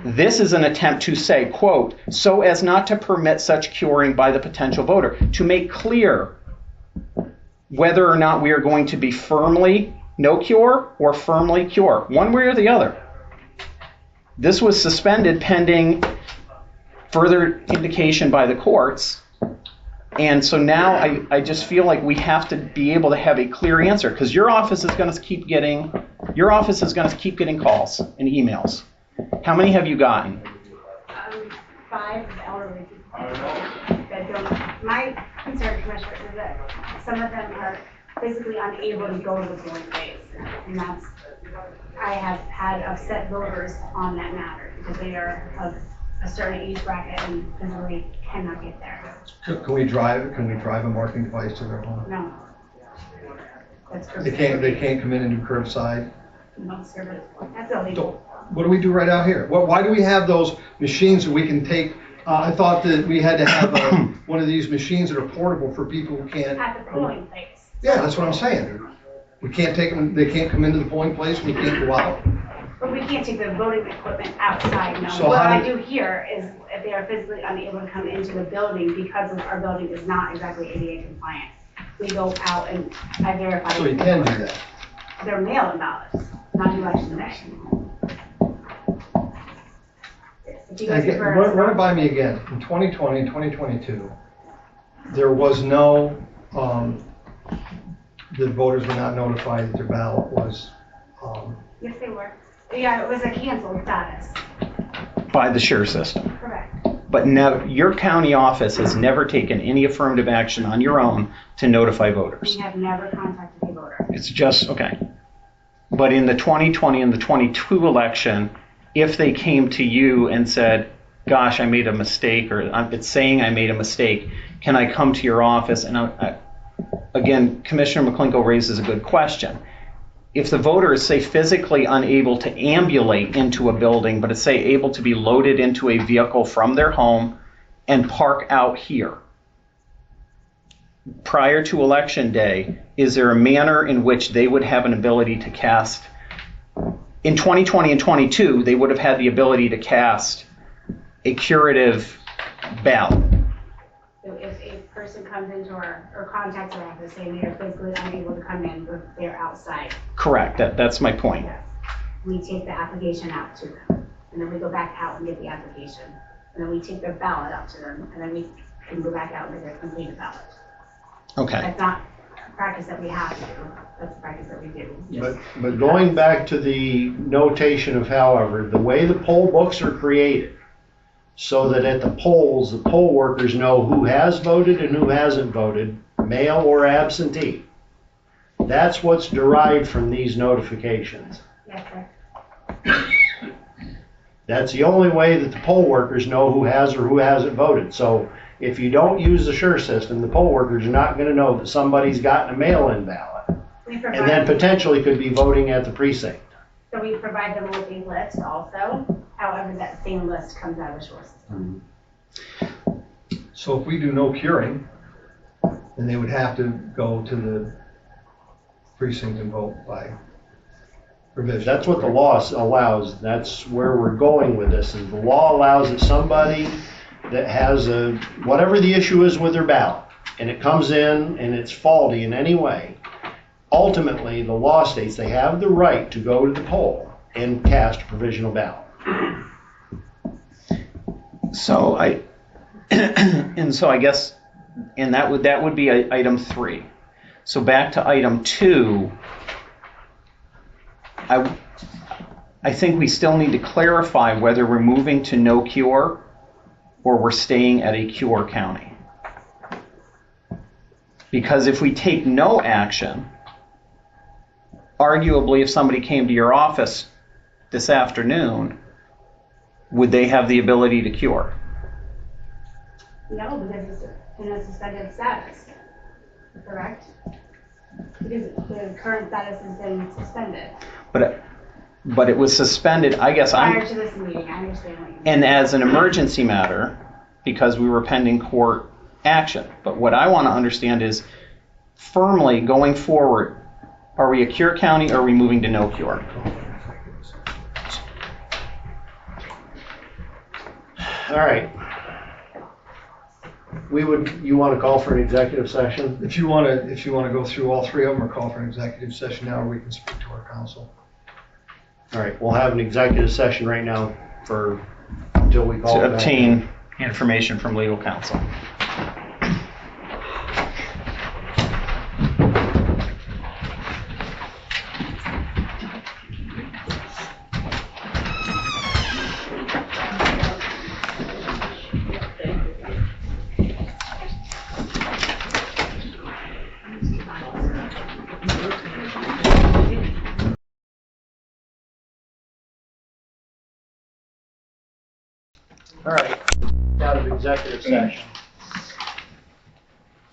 Speaker 3: This is an attempt to say, quote, so as not to permit such curing by the potential voter, to make clear whether or not we are going to be firmly no cure or firmly cure, one way or the other. This was suspended pending further indication by the courts. And so now I just feel like we have to be able to have a clear answer, because your office is going to keep getting calls and emails. How many have you gotten?
Speaker 7: 5 elderly people that don't. My concern, Commissioner, is that some of them are physically unable to go to the polling place, and that's. I have had upset voters on that matter because they are of a certain age bracket and physically cannot get there.
Speaker 6: Can we drive a marking device to their home?
Speaker 7: No. That's
Speaker 6: They can't come in and do curbside?
Speaker 7: No, sir, but that's illegal.
Speaker 6: What do we do right out here? Why do we have those machines that we can take? I thought that we had to have one of these machines that are portable for people who can't.
Speaker 7: At the polling place.
Speaker 6: Yeah, that's what I'm saying. We can't take them, they can't come into the polling place, we can't go out.
Speaker 7: But we can't take the voting equipment outside, no.
Speaker 6: So
Speaker 7: What
Speaker 6: how
Speaker 7: I
Speaker 6: do-
Speaker 7: do here is if they are physically unable to come into the building because our building is not exactly ADA compliant, we go out and I verify.
Speaker 6: So you can do that.
Speaker 7: They're mail-in ballots, not election day. If you guys
Speaker 6: Again,
Speaker 7: prefer-
Speaker 6: run it by me again. In 2020 and 2022, there was no, the voters were not notified that their ballot was,
Speaker 7: Yes, they were. Yeah, it was a canceled status,
Speaker 3: By the SURE system.
Speaker 7: correct.
Speaker 3: But your county office has never taken any affirmative action on your own to notify voters.
Speaker 7: We have never contacted a voter.
Speaker 3: It's just, okay. But in the 2020 and the 22 election, if they came to you and said, gosh, I made a mistake, or it's saying I made a mistake, can I come to your office? And again, Commissioner McClinkle raises a good question. If the voter is, say, physically unable to ambulate into a building, but is, say, able to be loaded into a vehicle from their home and park out here, prior to Election Day, is there a manner in which they would have an ability to cast? In 2020 and 22, they would have had the ability to cast a curative ballot.
Speaker 7: So if a person comes into or contacts our office saying they're physically unable to come in, but they're outside,
Speaker 3: Correct. That's my point.
Speaker 7: yes, we take the application out to them, and then we go back out and get the application, and then we take their ballot out to them, and then we can go back out and get their completed ballot.
Speaker 3: Okay.
Speaker 7: That's not a practice that we have to do, that's a practice that we do.
Speaker 1: But going back to the notation of however, the way the poll books are created, so that at the polls, the poll workers know who has voted and who hasn't voted, mail or absentee. That's what's derived from these notifications.
Speaker 7: Yes, sir.
Speaker 1: That's the only way that the poll workers know who has or who hasn't voted. So if you don't use the SURE system, the poll workers are not going to know that somebody's gotten a mail-in ballot
Speaker 7: We
Speaker 1: and then
Speaker 7: provide,
Speaker 1: potentially could be voting at the precinct.
Speaker 7: so we provide them with a list also, however, that same list comes out of the SURE system.
Speaker 6: so if we do no curing, then they would have to go to the precinct and vote by provision.
Speaker 1: That's what the law allows. That's where we're going with this. Is the law allows that somebody that has whatever the issue is with their ballot, and it comes in and it's faulty in any way, ultimately the law states they have the right to go to the poll and cast a provisional ballot.
Speaker 3: So I guess, and that would be item 3. So back to item 2, I think we still need to clarify whether we're moving to no cure or we're staying at a cure county. Because if we take no action, arguably if somebody came to your office this afternoon, would they have the ability to cure?
Speaker 7: No, because it's in a suspended status, correct? Because the current status has been suspended
Speaker 3: But it was suspended, I guess
Speaker 7: prior to this meeting, I understand what you mean.
Speaker 3: and as an emergency matter, because we were pending court action. But what I want to understand is, firmly going forward, are we a cure county or are we moving to no cure?
Speaker 1: All right. You want to call for an executive session?
Speaker 6: If you want to go through all 3 of them or call for an executive session now, or we can speak to our council.
Speaker 1: All right, we'll have an executive session right now. for, until we call
Speaker 3: To
Speaker 1: it back.
Speaker 3: obtain information from legal counsel.
Speaker 1: All right, out of executive session.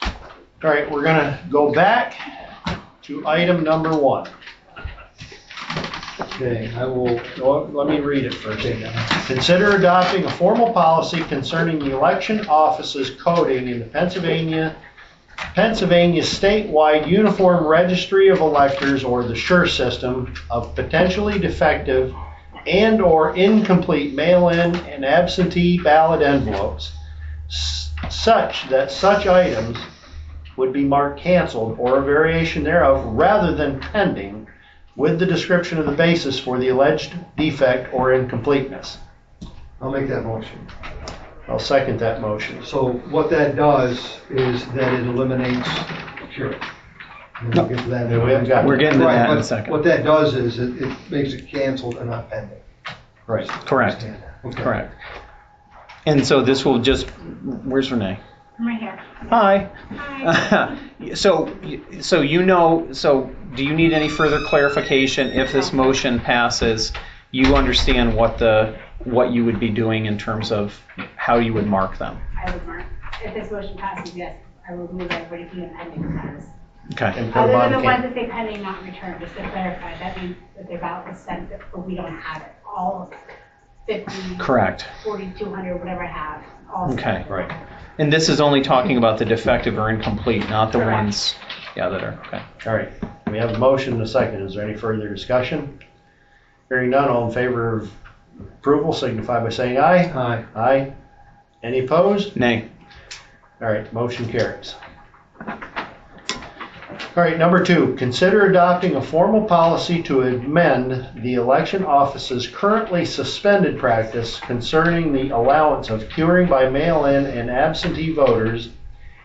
Speaker 1: All right, we're gonna go back to item number 1.
Speaker 6: Okay, well,
Speaker 1: Let me read it first. Consider adopting a formal policy concerning the election offices coding in the Pennsylvania statewide uniform registry of electors, or the SURE system, of potentially defective and or incomplete mail-in and absentee ballot envelopes, such that such items would be marked canceled or a variation thereof rather than pending, with the description of the basis for the alleged defect or incompleteness.
Speaker 6: I'll make that motion.
Speaker 1: I'll second that motion.
Speaker 6: So what that does is that it eliminates curing. And we'll get to that in a
Speaker 1: No, we haven't got
Speaker 3: We're getting to
Speaker 6: Right,
Speaker 3: that in
Speaker 6: but
Speaker 3: a second.
Speaker 6: What that does is it makes it canceled and not pending.
Speaker 1: Right.
Speaker 3: Correct.
Speaker 6: Okay.
Speaker 3: Correct. And so this will just, where's Renee?
Speaker 7: I'm right here.
Speaker 3: Hi.
Speaker 7: Hi.
Speaker 3: So do you need any further clarification if this motion passes? You understand what you would be doing in terms of how you would mark them?
Speaker 7: I would mark, if this motion passes, yes, I will move everybody from the pending status.
Speaker 3: Okay.
Speaker 1: And put
Speaker 7: Other
Speaker 1: them
Speaker 7: than
Speaker 1: on
Speaker 7: the ones
Speaker 1: can-
Speaker 7: that say pending not returned, just to clarify, that means that their ballot was sent, but we don't have it. All 50,
Speaker 3: Correct.
Speaker 7: 4,200, whatever I have, all
Speaker 3: Okay.
Speaker 7: sent.
Speaker 1: Right.
Speaker 3: And this is only talking about the defective or incomplete, not the
Speaker 7: Correct.
Speaker 3: ones, that are, okay.
Speaker 1: All right, we have a motion and a second. Is there any further discussion? Hearing none, all in favor of approval signify by saying aye.
Speaker 6: Aye.
Speaker 1: Aye. Any opposed?
Speaker 3: Nay.
Speaker 1: All right, motion carries. All right, number 2, consider adopting a formal policy to amend the election office's currently suspended practice concerning the allowance of curing by mail-in and absentee voters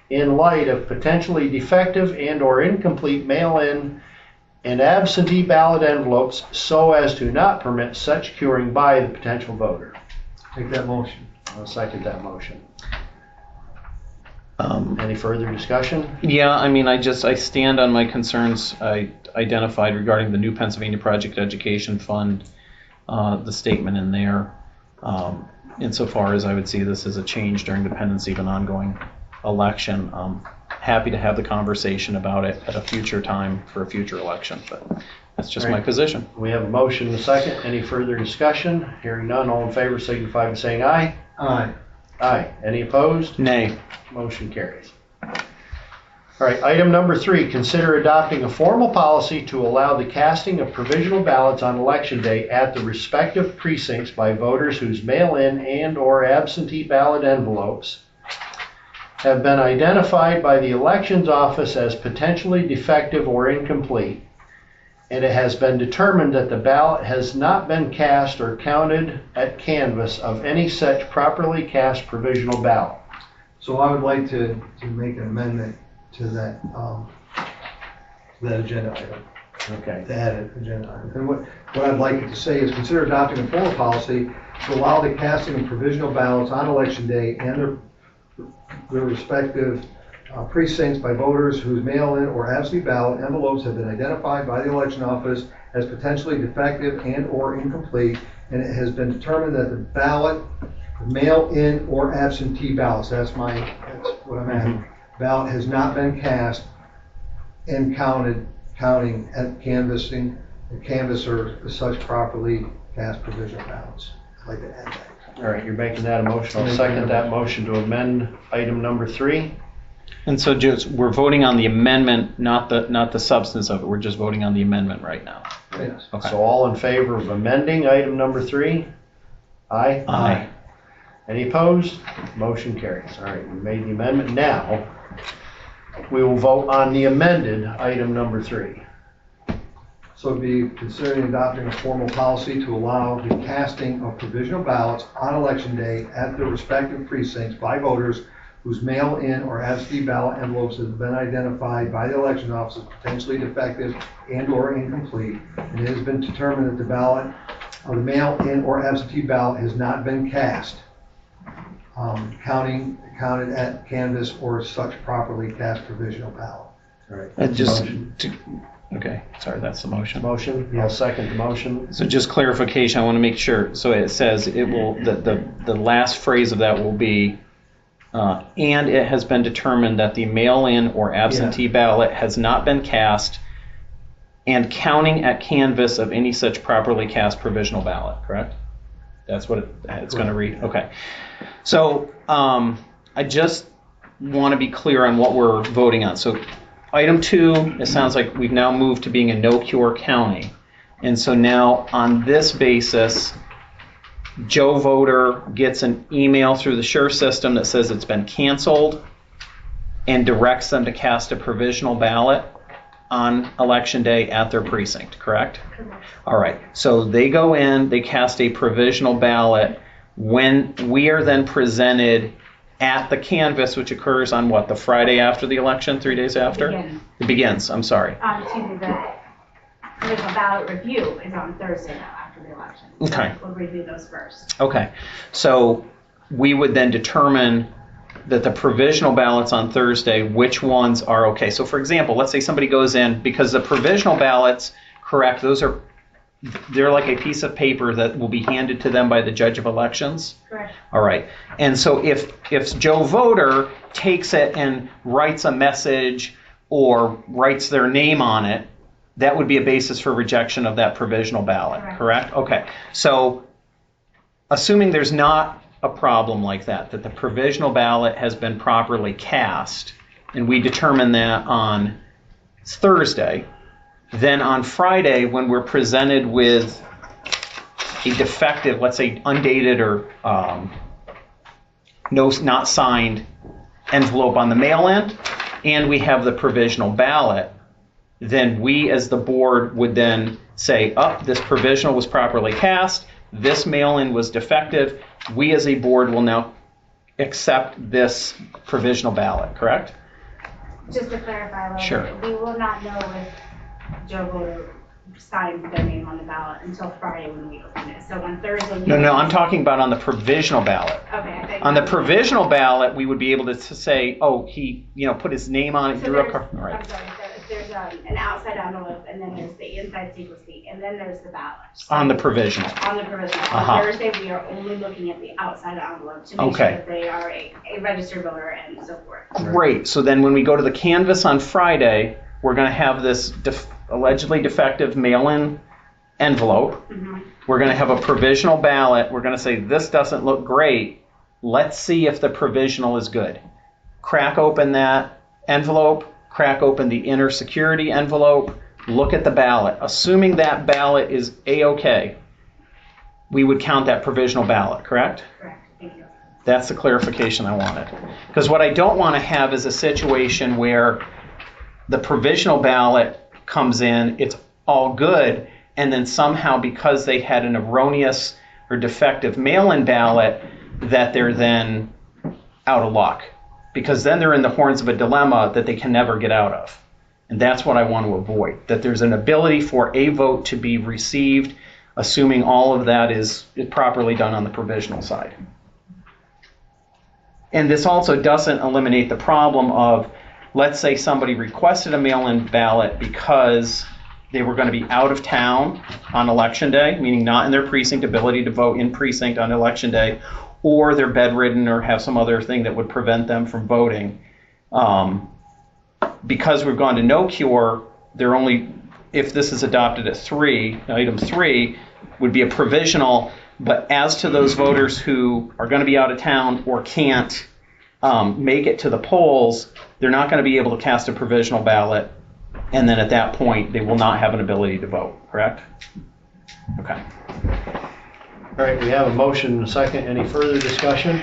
Speaker 1: in light of potentially defective and or incomplete mail-in and absentee ballot envelopes, so as to not permit such curing by the potential voter.
Speaker 6: Make that motion.
Speaker 1: I'll second that motion. Any further discussion?
Speaker 3: Yeah, I mean, I stand on my concerns I identified regarding the new Pennsylvania Project Education Fund, the statement in there. Insofar as I would see this as a change during the pendency of an ongoing election, I'm happy to have the conversation about it at a future time for a future election, but that's just my
Speaker 1: Right.
Speaker 3: position.
Speaker 1: We have a motion and a second. Any further discussion? Hearing none, all in favor signify by saying aye.
Speaker 6: Aye.
Speaker 1: Aye. Any opposed?
Speaker 3: Nay.
Speaker 1: Motion carries. All right, item number 3, consider adopting a formal policy to allow the casting of provisional ballots on election day at the respective precincts by voters whose mail-in and or absentee ballot envelopes have been identified by the elections office as potentially defective or incomplete, and it has been determined that the ballot has not been cast or counted at canvass of any such properly cast provisional ballot.
Speaker 6: So I would like to make an amendment to that agenda item,
Speaker 1: Okay.
Speaker 6: to add an agenda item. And what I'd like it to say is consider adopting a formal policy to allow the casting of provisional ballots on election day and their respective precincts by voters whose mail-in or absentee ballot envelopes have been identified by the election office as potentially defective and or incomplete, and it has been determined that the ballot, mail-in or absentee ballots, that's what I'm at, ballot has not been cast and counting at canvassing, the canvasser such properly cast provisional ballots. I'd like to add that.
Speaker 1: All right, you're making that a motion. I'll second that motion to amend item number 3.
Speaker 3: And so just, we're voting on the amendment, not the substance of it. We're just voting on the amendment right now.
Speaker 6: Yes.
Speaker 3: Okay.
Speaker 1: So all in favor of amending item number 3? Aye?
Speaker 3: Aye.
Speaker 1: Any opposed? Motion carries. All right, we made the amendment. Now, we will vote on the amended item number 3.
Speaker 6: So it'd be considering adopting a formal policy to allow the casting of provisional ballots on election day at their respective precincts by voters whose mail-in or absentee ballot envelopes have been identified by the election office as potentially defective and/or incomplete, and it has been determined that the ballot, or the mail-in or absentee ballot has not been cast, counted at canvas or such properly cast provisional ballot.
Speaker 1: All right.
Speaker 3: Okay, sorry, that's the motion.
Speaker 1: Motion, I'll second the motion.
Speaker 3: So just clarification, I want to make sure. So it says it will, the last phrase of that will be, and it has been determined that the mail-in or absentee ballot has not been cast, and counting at canvas of any such properly cast provisional ballot, correct? That's what it's going to read? Okay. So I just want to be clear on what we're voting on. So item 2, it sounds like we've now moved to being a no-cure county. And so now on this basis, Joe voter gets an email through the Sure system that says it's been canceled and directs them to cast a provisional ballot on election day at their precinct, correct? All right, so they go in, they cast a provisional ballot. When we are then presented at the canvas, which occurs on what, the Friday after the election, 3 days after? It begins, I'm sorry.
Speaker 7: Excuse me, the provisional ballot review is on Thursday now after the election. So
Speaker 3: Okay.
Speaker 7: we'll review those first.
Speaker 3: Okay, so we would then determine that the provisional ballots on Thursday, which ones are okay. So for example, let's say somebody goes in, because the provisional ballots, correct, they're like a piece of paper that will be handed to them by the judge of elections.
Speaker 7: Correct.
Speaker 3: All right. And so if Joe voter takes it and writes a message or writes their name on it, that would be a basis for rejection of that provisional ballot, correct? Okay. So assuming there's not a problem like that the provisional ballot has been properly cast, and we determine that on Thursday, then on Friday, when we're presented with a defective, let's say undated or not signed envelope on the mail-in, and we have the provisional ballot, then we as the board would then say, this provisional was properly cast, this mail-in was defective, we as a board will now accept this provisional ballot, correct?
Speaker 7: Just to clarify a little
Speaker 3: Sure.
Speaker 7: bit, we will not know if Joe voter signed their name on the ballot until Friday when we open it. So on Thursday.
Speaker 3: No, I'm talking about on the provisional ballot.
Speaker 7: Okay. I think
Speaker 3: On the provisional ballot, we would be able to say, he put his name on it,
Speaker 7: So
Speaker 3: drew a
Speaker 7: there's,
Speaker 3: card. Right.
Speaker 7: I'm sorry, there's an outside envelope, and then there's the inside secrecy, and then there's the ballot. So
Speaker 3: On the provisional.
Speaker 7: on the provisional.
Speaker 3: Uh-huh.
Speaker 7: On Thursday, we are only looking at the outside envelope to make sure
Speaker 3: Okay.
Speaker 7: that they are a registered voter and so forth.
Speaker 3: Great. So then when we go to the canvas on Friday, we're going to have this allegedly defective mail-in envelope.
Speaker 7: Mm-hmm.
Speaker 3: We're going to have a provisional ballot. We're going to say, this doesn't look great. Let's see if the provisional is good. Crack open that envelope. Crack open the inner security envelope. Look at the ballot. Assuming that ballot is A-OK, we would count that provisional ballot, correct?
Speaker 7: Correct. Thank you.
Speaker 3: That's the clarification I wanted. Because what I don't want to have is a situation where the provisional ballot comes in, it's all good, and then somehow because they had an erroneous or defective mail-in ballot, that they're then out of luck. Because then they're in the horns of a dilemma that they can never get out of. And that's what I want to avoid, that there's an ability for a vote to be received, assuming all of that is properly done on the provisional side. And this also doesn't eliminate the problem of, let's say somebody requested a mail-in ballot because they were going to be out of town on election day, meaning not in their precinct, ability to vote in precinct on election day, or they're bedridden or have some other thing that would prevent them from voting. Because we've gone to no cure, they're only, if this is adopted at 3, item 3 would be a provisional, but as to those voters who are going to be out of town or can't make it to the polls, they're not going to be able to cast a provisional ballot, and then at that point, they will not have an ability to vote, correct? Okay.
Speaker 1: All right, we have a motion and a second. Any further discussion?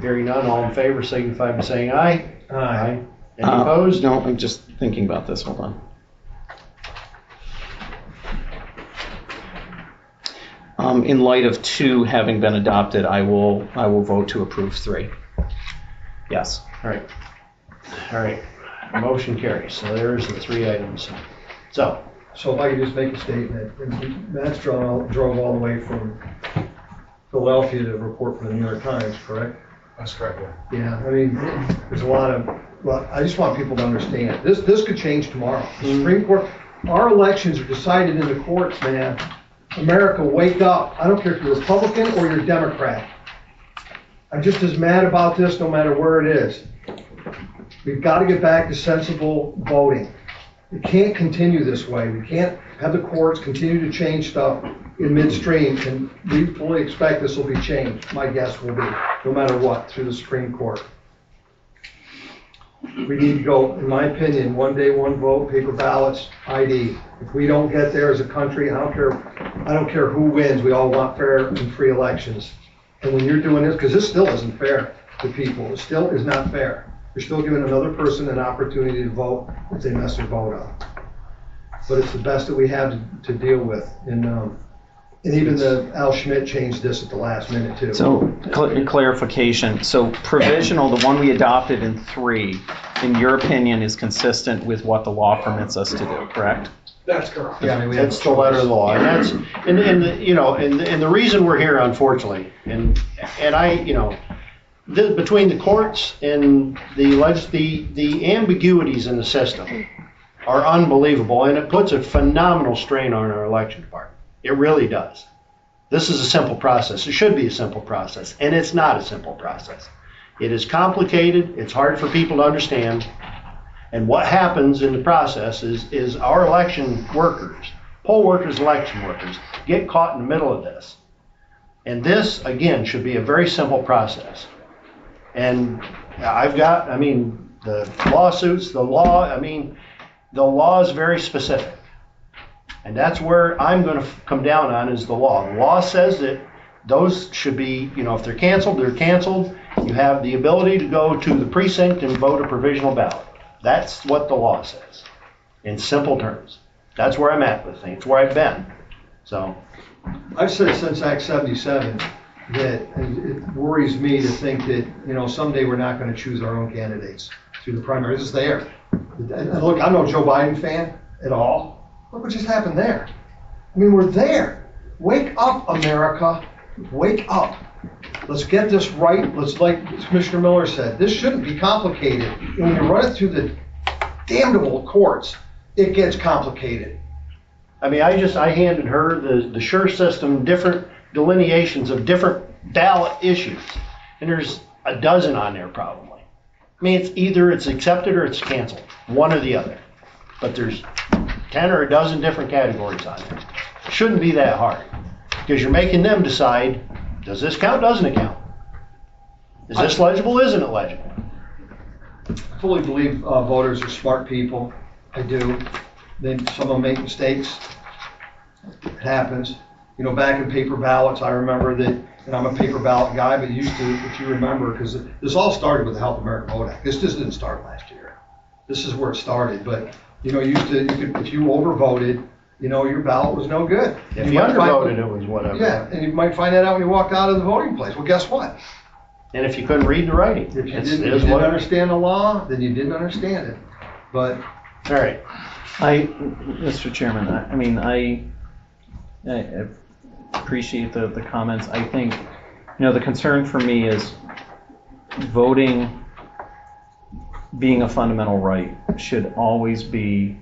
Speaker 1: Hearing none, all in favor signify by saying aye. Aye. Any opposed?
Speaker 3: No, I'm just thinking about this. Hold on. In light of 2 having been adopted, I will vote to approve 3. Yes.
Speaker 1: All right. Motion carries. So there's the 3 items. So
Speaker 6: if I could just make a statement, and Matt's drove all the way from Philadelphia to report for the New York Times, correct?
Speaker 5: That's correct.
Speaker 6: Yeah, I mean, there's a lot of, well, I just want people to understand, this could change tomorrow. The Supreme Court, our elections are decided in the courts, man. America, wake up. I don't care if you're Republican or you're Democrat. I'm just as mad about this no matter where it is. We've got to get back to sensible voting. We can't continue this way. We can't have the courts continue to change stuff in midstream, and we fully expect this will be changed. My guess will be, no matter what, through the Supreme Court. We need to go, in my opinion, 1 day, 1 vote, paper ballots, ID. If we don't get there as a country, I don't care who wins. We all want fair and free elections. And when you're doing this, because this still isn't fair to people, it still is not fair. You're still giving another person an opportunity to vote if they mess their vote up. But it's the best that we have to deal with. And even Al Schmidt changed this at the last minute too.
Speaker 3: So clarification. So provisional, the one we adopted in 3, in your opinion, is consistent with what the law permits us to do, correct?
Speaker 8: That's correct.
Speaker 6: Yeah, I mean, we have
Speaker 1: that's the letter of the law, and that's and the reason we're here, unfortunately, and I between the courts and the ambiguities in the system are unbelievable, and it puts a phenomenal strain on our election department. It really does. This is a simple process. It should be a simple process, and it's not a simple process. It is complicated. It's hard for people to understand. And what happens in the process is our election workers, poll workers, election workers, get caught in the middle of this. And this, again, should be a very simple process. And the lawsuits, the law is very specific. And that's where I'm going to come down on is the law. The law says that those should be, if they're canceled, they're canceled. You have the ability to go to the precinct and vote a provisional ballot. That's what the law says, in simple terms. That's where I'm at with things, where I've been. So,
Speaker 6: I've said since Act 77 that it worries me to think that, someday we're not going to choose our own candidates through the primaries. It's there. And look, I'm no Joe Biden fan at all. Look what just happened there. I mean, we're there. Wake up, America. Wake up. Let's get this right. Let's, like Commissioner Miller said, this shouldn't be complicated. And when you run it through the damnable courts, it gets complicated.
Speaker 1: I handed her the SURE system, different delineations of different ballot issues. And there's a dozen on there probably. I mean, it's either it's accepted or it's canceled, one or the other. But there's 10 or a dozen different categories on there. It shouldn't be that hard because you're making them decide, does this count, doesn't it count? Is this legible, isn't it legible?
Speaker 6: I fully believe voters are smart people. I do. Some of them make mistakes. It happens. Back in paper ballots, I remember that, and I'm a paper ballot guy, but if you remember, because this all started with the Help America Vote Act. This just didn't start last year. This is where it started. But, if you overvoted, your ballot was no good.
Speaker 1: If you undervoted, it was whatever.
Speaker 6: Yeah, and you might find that out when you walked out of the voting place. Well, guess what?
Speaker 1: And if you couldn't read the writing,
Speaker 6: if you didn't understand the law, then you didn't understand it. But
Speaker 1: all right,
Speaker 3: Mr. Chairman, I appreciate the comments. I think the concern for me is voting being a fundamental right should always be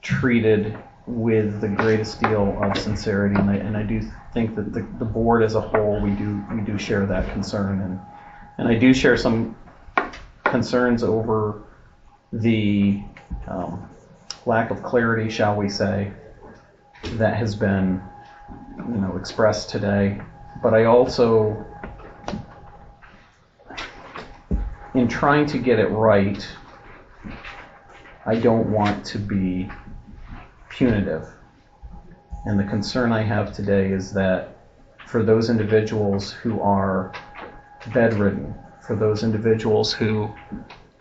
Speaker 3: treated with the greatest deal of sincerity, and I do think that the board as a whole, we do share that concern, and I do share some concerns over the lack of clarity, shall we say, that has been expressed today. But I also, in trying to get it right, I don't want to be punitive. And the concern I have today is that for those individuals who are bedridden, for those individuals who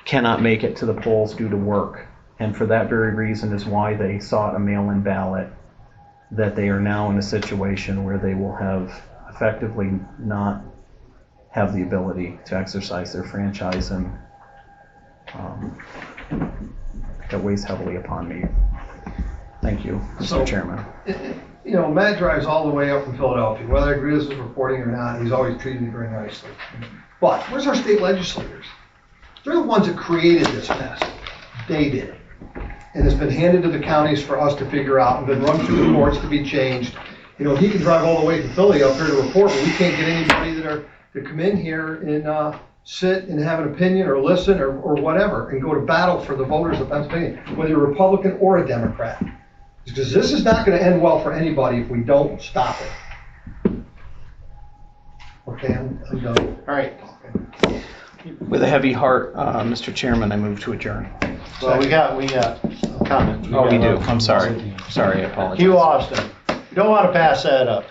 Speaker 3: cannot make it to the polls due to work, and for that very reason is why they sought a mail-in ballot, that they are now in a situation where they will have effectively not have the ability to exercise their franchise, and that weighs heavily upon me. Thank you, Mr. Chairman.
Speaker 6: You know, Matt drives all the way up from Philadelphia. Whether I agree with his reporting or not, he's always treated me very nicely. But where's our state legislators? They're the ones that created this mess. They did it. And it's been handed to the counties for us to figure out and been run through the courts to be changed. You know, he can drive all the way from Philly up here to report, but we can't get anybody to come in here and sit and have an opinion or listen or whatever and go to battle for the voters of Pennsylvania, whether you're a Republican or a Democrat. Because this is not going to end well for anybody if we don't stop it. Okay, I'm done.
Speaker 1: All right.
Speaker 3: With a heavy heart, Mr. Chairman, I move to adjourn.
Speaker 1: Well, we got comments.
Speaker 3: Oh, we do. I'm sorry. Sorry, I apologize.
Speaker 1: Hugh Austin. You don't want to pass that up.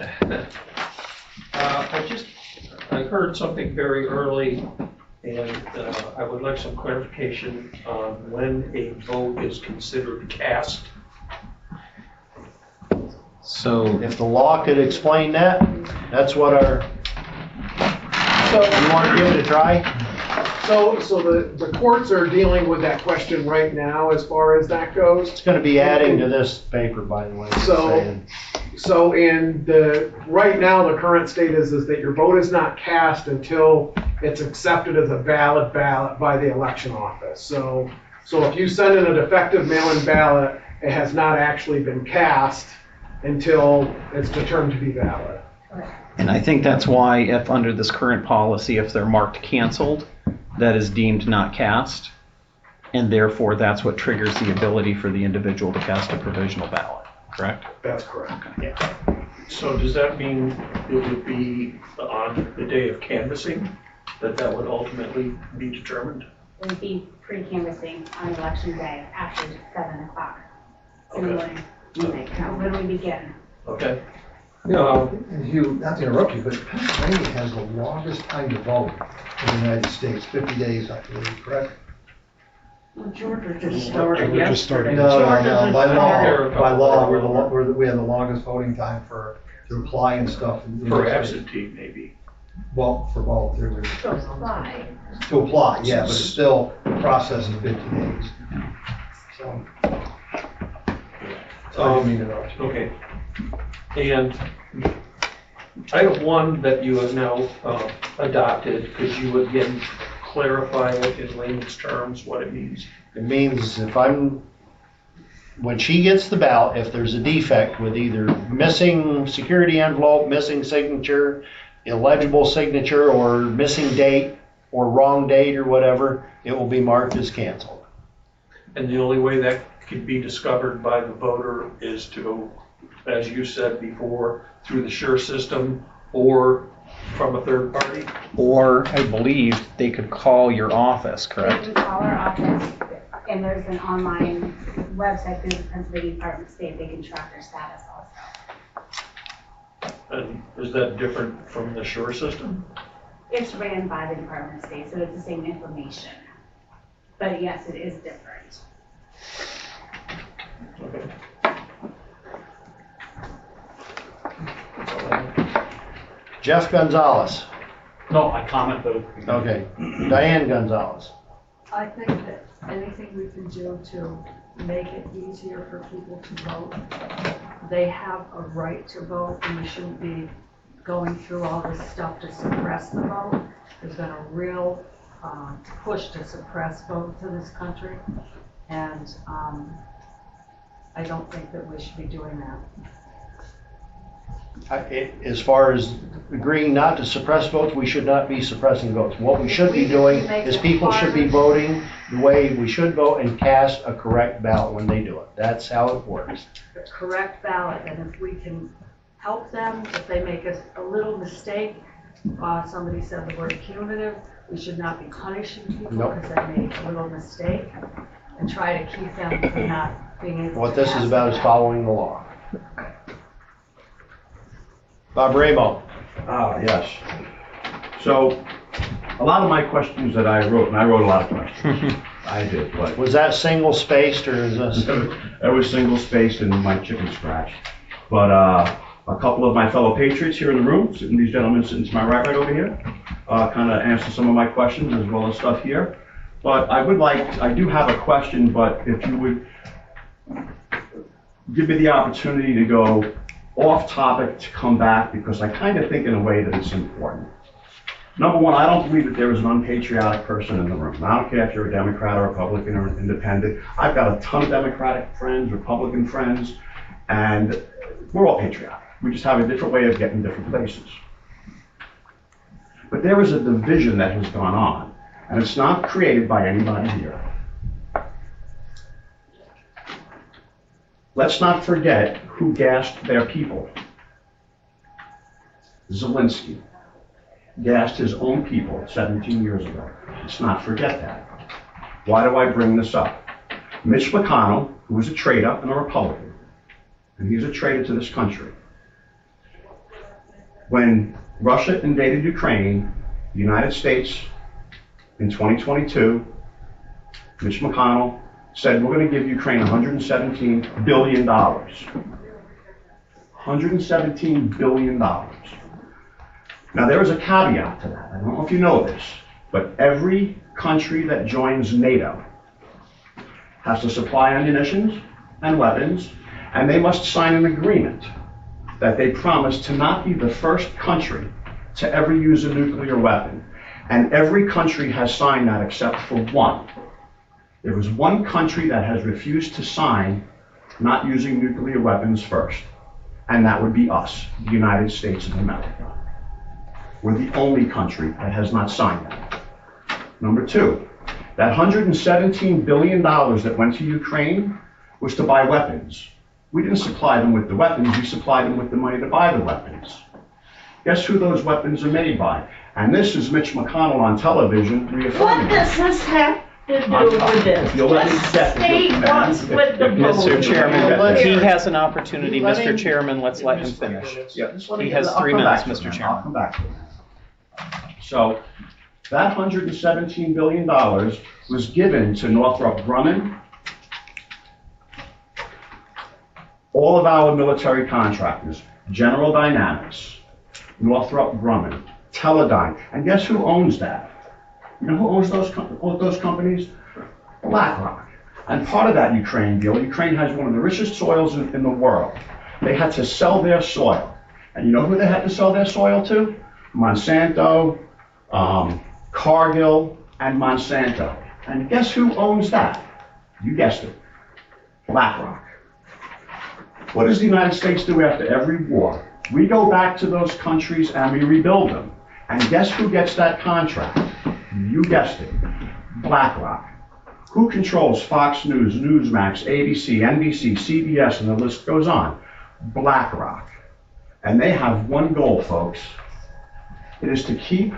Speaker 9: I heard something very early, and I would like some clarification on when a vote is considered cast.
Speaker 3: So,
Speaker 1: If the law could explain that, that's what our, you want to give it a try?
Speaker 8: So the courts are dealing with that question right now as far as that goes.
Speaker 1: It's going to be adding to this paper, by the way.
Speaker 8: So right now, the current state is that your vote is not cast until it's accepted as a valid ballot by the election office. So if you send in a defective mail-in ballot, it has not actually been cast until it's determined to be valid.
Speaker 3: and I think that's why if under this current policy, if they're marked canceled, that is deemed not cast, and therefore that's what triggers the ability for the individual to cast a provisional ballot, correct?
Speaker 8: That's correct.
Speaker 1: Yeah.
Speaker 9: So does that mean it would be on the day of canvassing that would ultimately be determined?
Speaker 7: It would be pre-canvassing on election day after 7 o'clock in the
Speaker 9: Okay.
Speaker 7: morning. When we begin.
Speaker 9: Okay.
Speaker 6: You know, Hugh, not to interrupt you, but Pennsylvania has the longest time to vote in the United States, 50 days, I believe, correct?
Speaker 10: Well, Georgia just started
Speaker 4: We just started.
Speaker 10: yesterday.
Speaker 6: No, by
Speaker 9: started.
Speaker 6: law, we have the longest voting time to apply and stuff. in the
Speaker 9: For
Speaker 6: United States.
Speaker 9: absentee, maybe.
Speaker 6: Well, for both,
Speaker 10: To apply.
Speaker 6: to apply, yeah, but it's still a process of 50 days. So I didn't mean to interrupt you.
Speaker 9: Okay. And item 1 that you have now adopted, could you again clarify it in layman's terms, what it means?
Speaker 1: It means when she gets the ballot, if there's a defect with either missing security envelope, missing signature, illegible signature, or missing date, or wrong date, or whatever, it will be marked as canceled.
Speaker 9: And the only way that can be discovered by the voter is to, as you said before, through the SURE system or from a third party?
Speaker 3: Or I believe they could call your office,
Speaker 7: They
Speaker 3: correct?
Speaker 7: can call our office, and there's an online website through the Pennsylvania Department of State. They can track their status also.
Speaker 9: And is that different from the SURE system?
Speaker 7: It's ran by the Department of State, so it's the same information. But yes, it is different.
Speaker 9: Okay.
Speaker 1: Jeff Gonzalez.
Speaker 11: No, I commented.
Speaker 1: Okay. Diane Gonzalez.
Speaker 10: I think that anything we can do to make it easier for people to vote, they have a right to vote, and we shouldn't be going through all this stuff to suppress the vote. There's been a real push to suppress votes in this country, and I don't think that we should be doing that.
Speaker 1: As far as agreeing not to suppress votes, we should not be suppressing votes. What we should be doing is people should be voting the way we should vote and cast a correct ballot when they do it. That's how it works.
Speaker 10: The correct ballot, and if we can help them, if they make a little mistake, somebody said the word punitive, we should not be punishing people because they made a little mistake, and try to keep them from not being able to
Speaker 1: What this is
Speaker 10: pass
Speaker 1: about
Speaker 10: the
Speaker 1: is following the law. Bob Ramo.
Speaker 12: Yes. So, a lot of my questions that I wrote, and I wrote a lot of questions. I did, but
Speaker 1: Was that single spaced or is this?
Speaker 12: it was single spaced and my chicken scratch. But a couple of my fellow patriots here in the room, these gentlemen sitting to my right over here, kind of answer some of my questions as well as stuff here. But I do have a question, but if you would give me the opportunity to go off topic to come back, because I kind of think in a way that it's important. Number one, I don't believe that there is an unpatriotic person in the room. I don't care if you're a Democrat or Republican or independent. I've got a ton of Democratic friends, Republican friends, and we're all patriotic. We just have a different way of getting different places. But there is a division that has gone on, and it's not created by anybody here. Let's not forget who gassed their people. Zelensky gassed his own people 17 years ago. Let's not forget that. Why do I bring this up? Mitch McConnell, who was a traitor and a Republican, and he's a traitor to this country. When Russia invaded Ukraine, the United States, in 2022, Mitch McConnell said, we're going to give Ukraine $117 billion. $117 billion. Now, there is a caveat to that. I don't know if you know this, but every country that joins NATO has to supply ammunition and weapons, and they must sign an agreement that they promise to not be the first country to ever use a nuclear weapon. And every country has signed that except for one. There is one country that has refused to sign not using nuclear weapons first, and that would be us, the United States of America. We're the only country that has not signed that. Number two, that $117 billion that went to Ukraine was to buy weapons. We didn't supply them with the weapons, we supplied them with the money to buy the weapons. Guess who those weapons are made by? And this is Mitch McConnell on television reaffirming.
Speaker 13: What does this have to do with this?
Speaker 12: If you'll let me
Speaker 13: Just state what's with the vote.
Speaker 3: Mr. Chairman, he
Speaker 1: Here.
Speaker 3: has an opportunity.
Speaker 1: Let
Speaker 3: Mr.
Speaker 1: him-
Speaker 3: Chairman, let's let him finish.
Speaker 12: Yeah, just let me
Speaker 3: He
Speaker 12: get
Speaker 3: has
Speaker 12: it. I'll
Speaker 3: 3
Speaker 12: come
Speaker 3: minutes,
Speaker 12: back to
Speaker 3: Mr.
Speaker 12: it.
Speaker 3: Chairman.
Speaker 12: I'll come back to it. So, that $117 billion was given to Northrop Grumman, all of our military contractors, General Dynamics, Northrop Grumman, Teledyne, and guess who owns that? You know who owns those companies? BlackRock. And part of that Ukraine deal, Ukraine has one of the richest soils in the world. They had to sell their soil. And you know who they had to sell their soil to? Monsanto, Cargill, and Monsanto. And guess who owns that? You guessed it, BlackRock. What does the United States do after every war? We go back to those countries and we rebuild them. And guess who gets that contract? You guessed it, BlackRock. Who controls Fox News, Newsmax, ABC, NBC, CBS, and the list goes on? BlackRock. And they have one goal, folks. It is to keep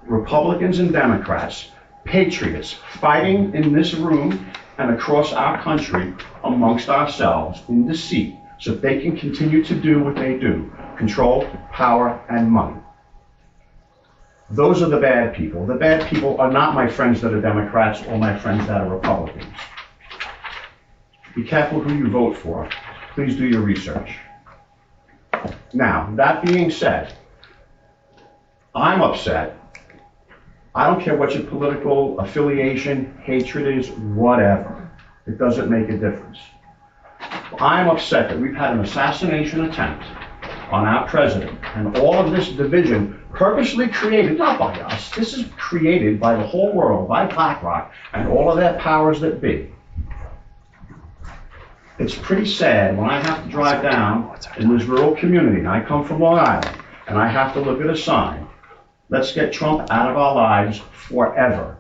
Speaker 12: Republicans and Democrats, patriots, fighting in this room and across our country amongst ourselves in deceit, so that they can continue to do what they do, control, power, and money. Those are the bad people. The bad people are not my friends that are Democrats or my friends that are Republicans. Be careful who you vote for. Please do your research. Now, that being said, I'm upset. I don't care what your political affiliation, hatred is, whatever. It doesn't make a difference. I'm upset that we've had an assassination attempt on our president, and all of this division purposely created, not by us, this is created by the whole world, by BlackRock, and all of their powers that be. It's pretty sad when I have to drive down in this rural community, and I come from Long Island, and I have to look at a sign, let's get Trump out of our lives forever.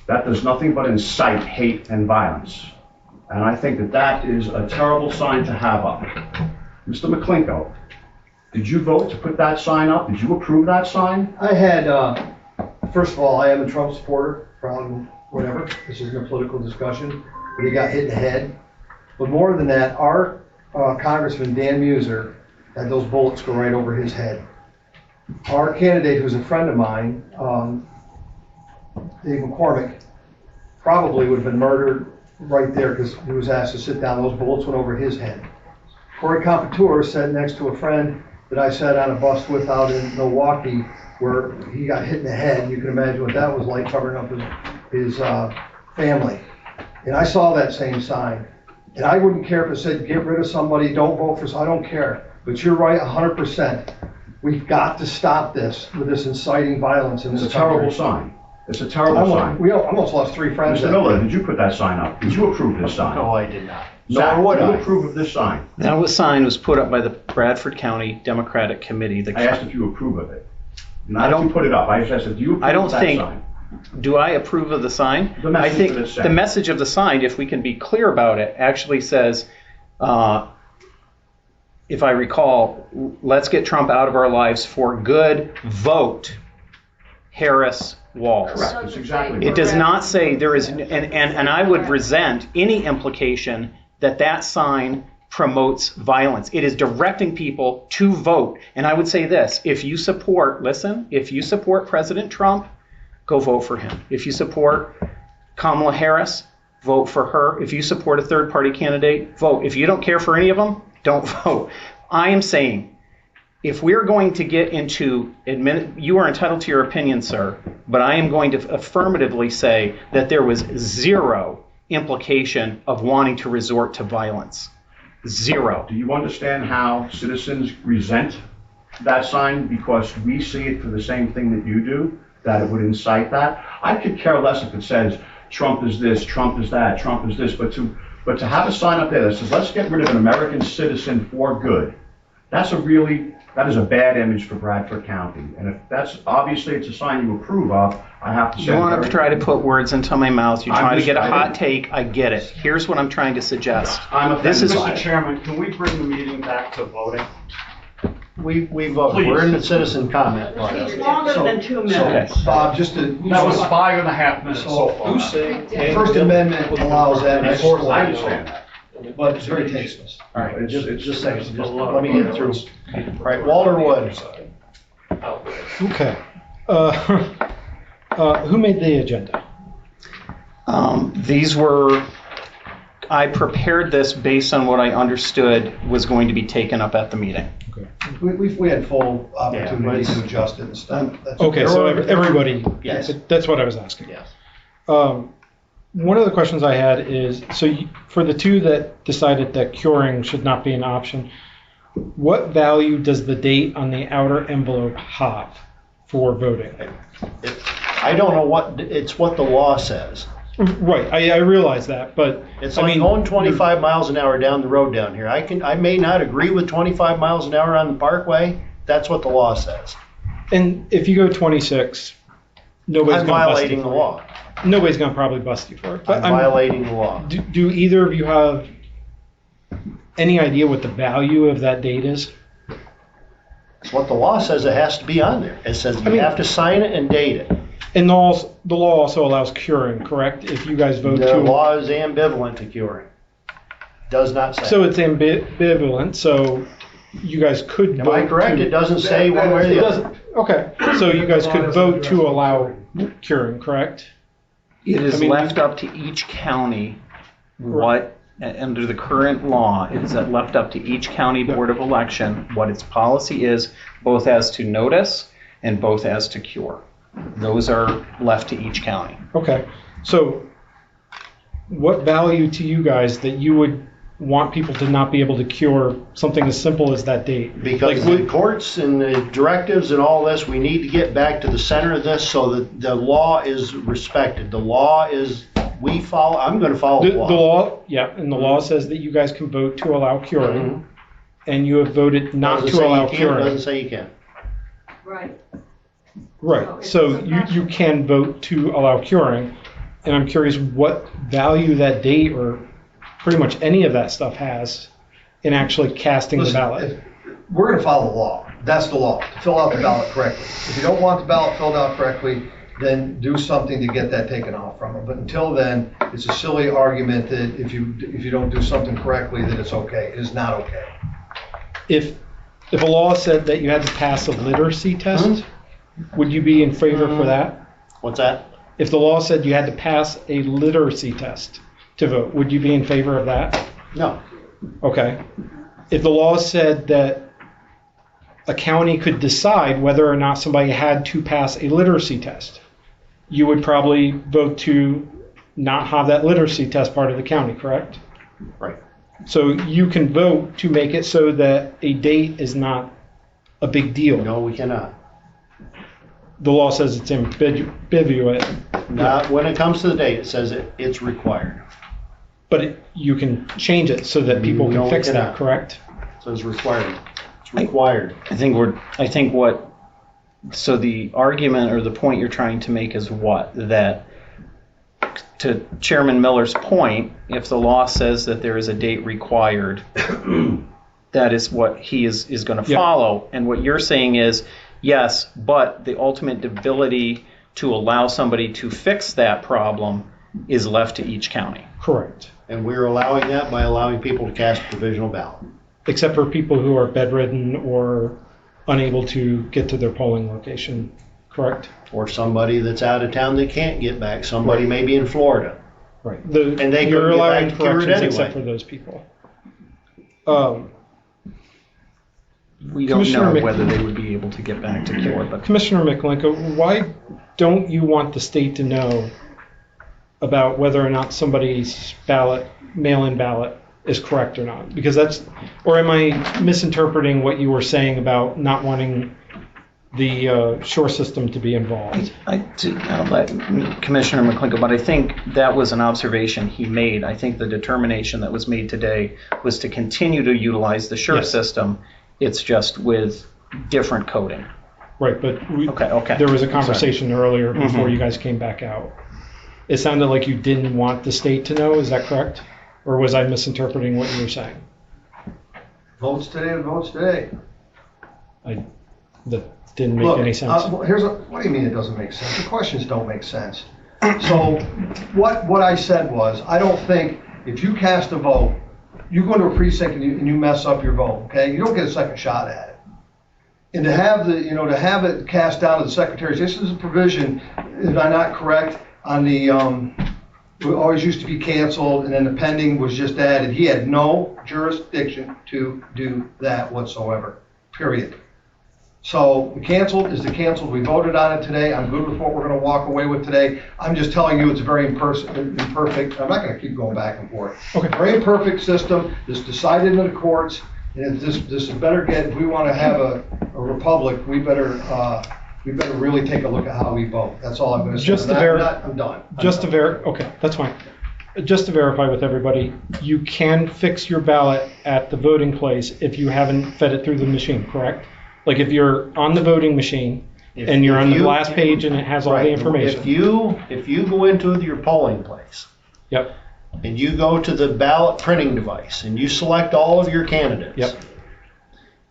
Speaker 12: That does nothing but incite hate and violence. And I think that that is a terrible sign to have up. Mr. McClinko, did you vote to put that sign up? Did you approve that sign?
Speaker 6: I had, first of all, I am a Trump supporter, from whatever, this isn't a political discussion, but he got hit in the head. But more than that, our Congressman Dan Muser had those bullets go right over his head. Our candidate, who's a friend of mine, Dave McCormick, probably would have been murdered right there because he was asked to sit down. Those bullets went over his head. Corey Compatour sat next to a friend that I sat on a bus with out in Milwaukee where he got hit in the head. You can imagine what that was like, covering up his family. And I saw that same sign. And I wouldn't care if it said, get rid of somebody, don't vote for, I don't care. But you're right 100%. We've got to stop this with this inciting violence in this
Speaker 12: It's a terrible sign. It's a terrible sign.
Speaker 6: We almost lost 3 friends.
Speaker 12: Mr. Miller, did you put that sign up? Did you approve this sign?
Speaker 1: No, I did not.
Speaker 12: Zach,
Speaker 1: Nor would
Speaker 12: did you
Speaker 1: I.
Speaker 12: approve of this sign?
Speaker 3: That sign was put up by the Bradford County Democratic Committee.
Speaker 12: I asked if you approve of it. Not if you put it up. I just said, do you approve
Speaker 3: I don't
Speaker 12: of that
Speaker 3: think-
Speaker 12: sign?
Speaker 3: Do I approve of the sign?
Speaker 12: The message
Speaker 3: I think
Speaker 12: that it said.
Speaker 3: the message of the sign, if we can be clear about it, actually says, if I recall, let's get Trump out of our lives for good, vote Harris Walls.
Speaker 12: Correct, that's exactly
Speaker 3: It
Speaker 12: right.
Speaker 3: does not say there is, and I would resent any implication that that sign promotes violence. It is directing people to vote. And I would say this, if you support President Trump, go vote for him. If you support Kamala Harris, vote for her. If you support a third-party candidate, vote. If you don't care for any of them, don't vote. I am saying, if we're going to get into, you are entitled to your opinion, sir, but I am going to affirmatively say that there was zero implication of wanting to resort to violence. Zero.
Speaker 12: Do you understand how citizens resent that sign because we see it for the same thing that you do, that it would incite that? I could care less if it says Trump is this, Trump is that, Trump is this, but to have a sign up there that says let's get rid of an American citizen for good, that is a bad image for Bradford County. And if that's, obviously it's a sign you approve of, I have to say.
Speaker 3: You want to try to put words into my mouth. You
Speaker 12: I'm
Speaker 3: try to
Speaker 12: just-
Speaker 3: get a
Speaker 12: I
Speaker 3: hot
Speaker 12: didn't-
Speaker 3: take. I get it. Here's what I'm trying to suggest.
Speaker 12: I'm offended
Speaker 3: This is
Speaker 12: by
Speaker 5: Mr.
Speaker 12: it.
Speaker 5: Chairman, can we bring the meeting back to voting?
Speaker 1: We voted. We're in the citizen comment part of
Speaker 13: It's
Speaker 1: it.
Speaker 13: longer than 2 minutes.
Speaker 3: Okay.
Speaker 6: Bob, just to.
Speaker 5: That was 5.5 minutes so far.
Speaker 6: The First Amendment allows that.
Speaker 5: Of course, I understand that.
Speaker 6: But it's very tasteless.
Speaker 1: All right,
Speaker 12: It's
Speaker 1: just a second.
Speaker 5: a
Speaker 1: Just
Speaker 5: lot
Speaker 1: let me get through. All right, Walter Wood.
Speaker 4: Okay. Who made the agenda?
Speaker 3: I prepared this based on what I understood was going to be taken up at the meeting.
Speaker 6: We had full opportunity
Speaker 1: Yeah,
Speaker 6: to adjust it and stuff. That's-
Speaker 4: Okay, so everybody,
Speaker 1: Yes.
Speaker 4: that's what I was asking.
Speaker 1: Yes.
Speaker 4: One of the questions I had is, for the two that decided that curing should not be an option, what value does the date on the outer envelope have for voting?
Speaker 1: I don't know it's what the law says.
Speaker 4: Right, I realize that, but
Speaker 1: It's
Speaker 4: I
Speaker 1: like
Speaker 4: mean,
Speaker 1: going 25 miles an hour down the road down here. I may not agree with 25 miles an hour on the parkway. That's what the law says.
Speaker 4: And if you go 26, nobody's
Speaker 1: I'm
Speaker 4: going to bust
Speaker 1: violating
Speaker 4: you
Speaker 1: the
Speaker 4: for
Speaker 1: law.
Speaker 4: it. Nobody's going to probably bust you for it.
Speaker 1: I'm violating the law.
Speaker 4: Do either of you have any idea what the value of that date is?
Speaker 1: It's what the law says. It has to be on there. It says you have to sign it and date it.
Speaker 4: And the law also allows curing, correct? If you guys vote
Speaker 1: The
Speaker 4: to...
Speaker 1: law is ambivalent to curing. Does not say.
Speaker 4: So it's ambivalent, so you guys could
Speaker 1: Am
Speaker 4: vote
Speaker 1: I correct?
Speaker 4: to...
Speaker 1: It doesn't say one way or the other.
Speaker 4: Okay, so you guys could vote to allow curing, correct?
Speaker 3: It is
Speaker 4: I mean,
Speaker 3: left up to each county under the current law, it is left up to each county board of election what its policy is, both as to notice and both as to cure. Those are left to each county.
Speaker 4: Okay, so what value to you guys that you would want people to not be able to cure something as simple as that date?
Speaker 1: Because the courts and the directives and all this, we need to get back to the center of this so that the law is respected. The law is, I'm going to follow the law.
Speaker 4: The law, yeah, and the law says that you guys can vote to allow curing, and you have voted not
Speaker 1: Doesn't
Speaker 4: to
Speaker 1: say
Speaker 4: allow
Speaker 1: you can,
Speaker 4: curing.
Speaker 1: doesn't say you can.
Speaker 10: Right.
Speaker 4: Right, so you can vote to allow curing, and I'm curious what value that date or pretty much any of that stuff has in actually casting the ballot.
Speaker 6: We're going to follow the law. That's the law, to fill out the ballot correctly. If you don't want the ballot filled out correctly, then do something to get that taken off from them. But until then, it's a silly argument that if you don't do something correctly, that it's okay. It is not okay.
Speaker 4: If a law said that you had to pass a literacy test, would you be in favor for that?
Speaker 1: What's that?
Speaker 4: If the law said you had to pass a literacy test to vote, would you be in favor of that?
Speaker 1: No.
Speaker 4: Okay. if the law said that a county could decide whether or not somebody had to pass a literacy test, you would probably vote to not have that literacy test part of the county, correct?
Speaker 1: Right.
Speaker 4: So you can vote to make it so that a date is not a big deal.
Speaker 1: No, we cannot.
Speaker 4: The law says it's ambiguous.
Speaker 1: Not when it comes to the date, it says it's required.
Speaker 4: But you can change it so that people
Speaker 1: No,
Speaker 4: can
Speaker 1: we
Speaker 4: fix that,
Speaker 1: cannot.
Speaker 4: correct?
Speaker 1: It says required. It's required.
Speaker 3: So the argument or the point you're trying to make is what? That, to Chairman Miller's point, if the law says that there is a date required, that is what he is going to follow. And what you're saying is, yes, but the ultimate ability to allow somebody to fix that problem is left to each county.
Speaker 4: Correct.
Speaker 1: And we're allowing that by allowing people to cast a provisional ballot.
Speaker 4: Except for people who are bedridden or unable to get to their polling location, correct?
Speaker 1: Or somebody that's out of town that can't get back. Somebody may be in Florida.
Speaker 4: Right.
Speaker 1: And they
Speaker 4: You're
Speaker 1: couldn't get
Speaker 4: allowing
Speaker 1: back to cure it
Speaker 4: corrections
Speaker 1: anyway.
Speaker 4: except for those people.
Speaker 3: We don't
Speaker 4: Commissioner
Speaker 3: know whether they would be able to get back to cure, but
Speaker 4: Commissioner Mikulenko, why don't you want the state to know about whether or not somebody's ballot, mail-in ballot, is correct or not? Because that's, or am I misinterpreting what you were saying about not wanting the shore system to be involved?
Speaker 3: I'll let Commissioner McClinko, but I think that was an observation he made. I think the determination that was made today was to continue to utilize the shore system. It's just with different coding.
Speaker 4: Right, but
Speaker 3: okay.
Speaker 4: There was a conversation earlier before you guys came back out. It sounded like you didn't want the state to know, is that correct? Or was I misinterpreting what you were saying?
Speaker 6: Votes today and votes today.
Speaker 4: That didn't make any sense.
Speaker 6: What do you mean it doesn't make sense? The questions don't make sense. So what I said was, I don't think if you cast a vote, you go into a precinct and you mess up your vote, okay? You don't get a second shot at it. And to have it cast down to the secretaries, this is a provision, if I'm not correct, on the, it always used to be canceled and then the pending was just added. He had no jurisdiction to do that whatsoever, period. So the canceled is the canceled. We voted on it today. I'm good with what we're going to walk away with today. I'm just telling you it's very imperfect. I'm not going to keep going back and forth.
Speaker 4: Okay.
Speaker 6: Very imperfect system. It's decided in the courts. And this is better if we want to have a republic, we better really take a look at how we vote. That's all I'm going to say. I'm done.
Speaker 4: Okay, that's fine. Just to verify with everybody, you can fix your ballot at the voting place if you haven't fed it through the machine, correct? Like if you're on the voting machine and you're on the last page and it has all the information.
Speaker 1: If you go into your polling place.
Speaker 4: Yep.
Speaker 1: And you go to the ballot printing device and you select all of your candidates.
Speaker 4: Yep.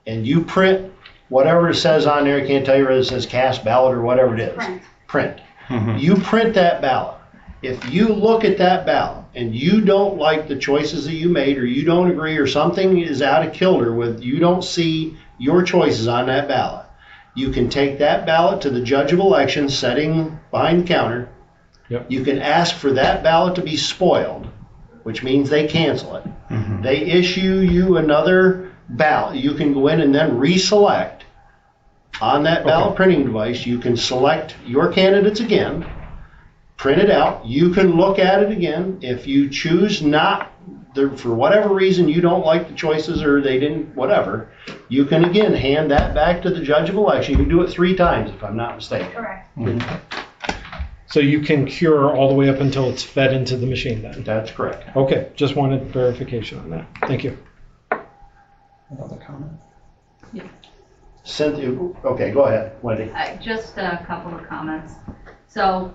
Speaker 1: And you print whatever it says on there. I can't tell you whether it says cast ballot or whatever it is. Print.
Speaker 3: Mm-hmm.
Speaker 1: You print that ballot. If you look at that ballot and you don't like the choices that you made or you don't agree or something is out of kilter with, you don't see your choices on that ballot, you can take that ballot to the judge of elections sitting behind the counter.
Speaker 4: Yep.
Speaker 1: You can ask for that ballot to be spoiled, which means they cancel it.
Speaker 3: Mm-hmm.
Speaker 1: They issue you another ballot. You can go in and then reselect on that ballot printing device. You can select your candidates again, print it out. You can look at it again. If you choose not, for whatever reason you don't like the choices or they didn't, whatever, you can again hand that back to the judge of election. You can do it 3 times if I'm not mistaken.
Speaker 7: Correct.
Speaker 4: Mm-hmm. So you can cure all the way up until it's fed into the machine then?
Speaker 1: That's correct.
Speaker 4: Okay, just wanted verification on that. Thank you.
Speaker 3: Another comment?
Speaker 1: Cynthia, okay, go ahead, Wendy.
Speaker 14: Just a couple of comments. So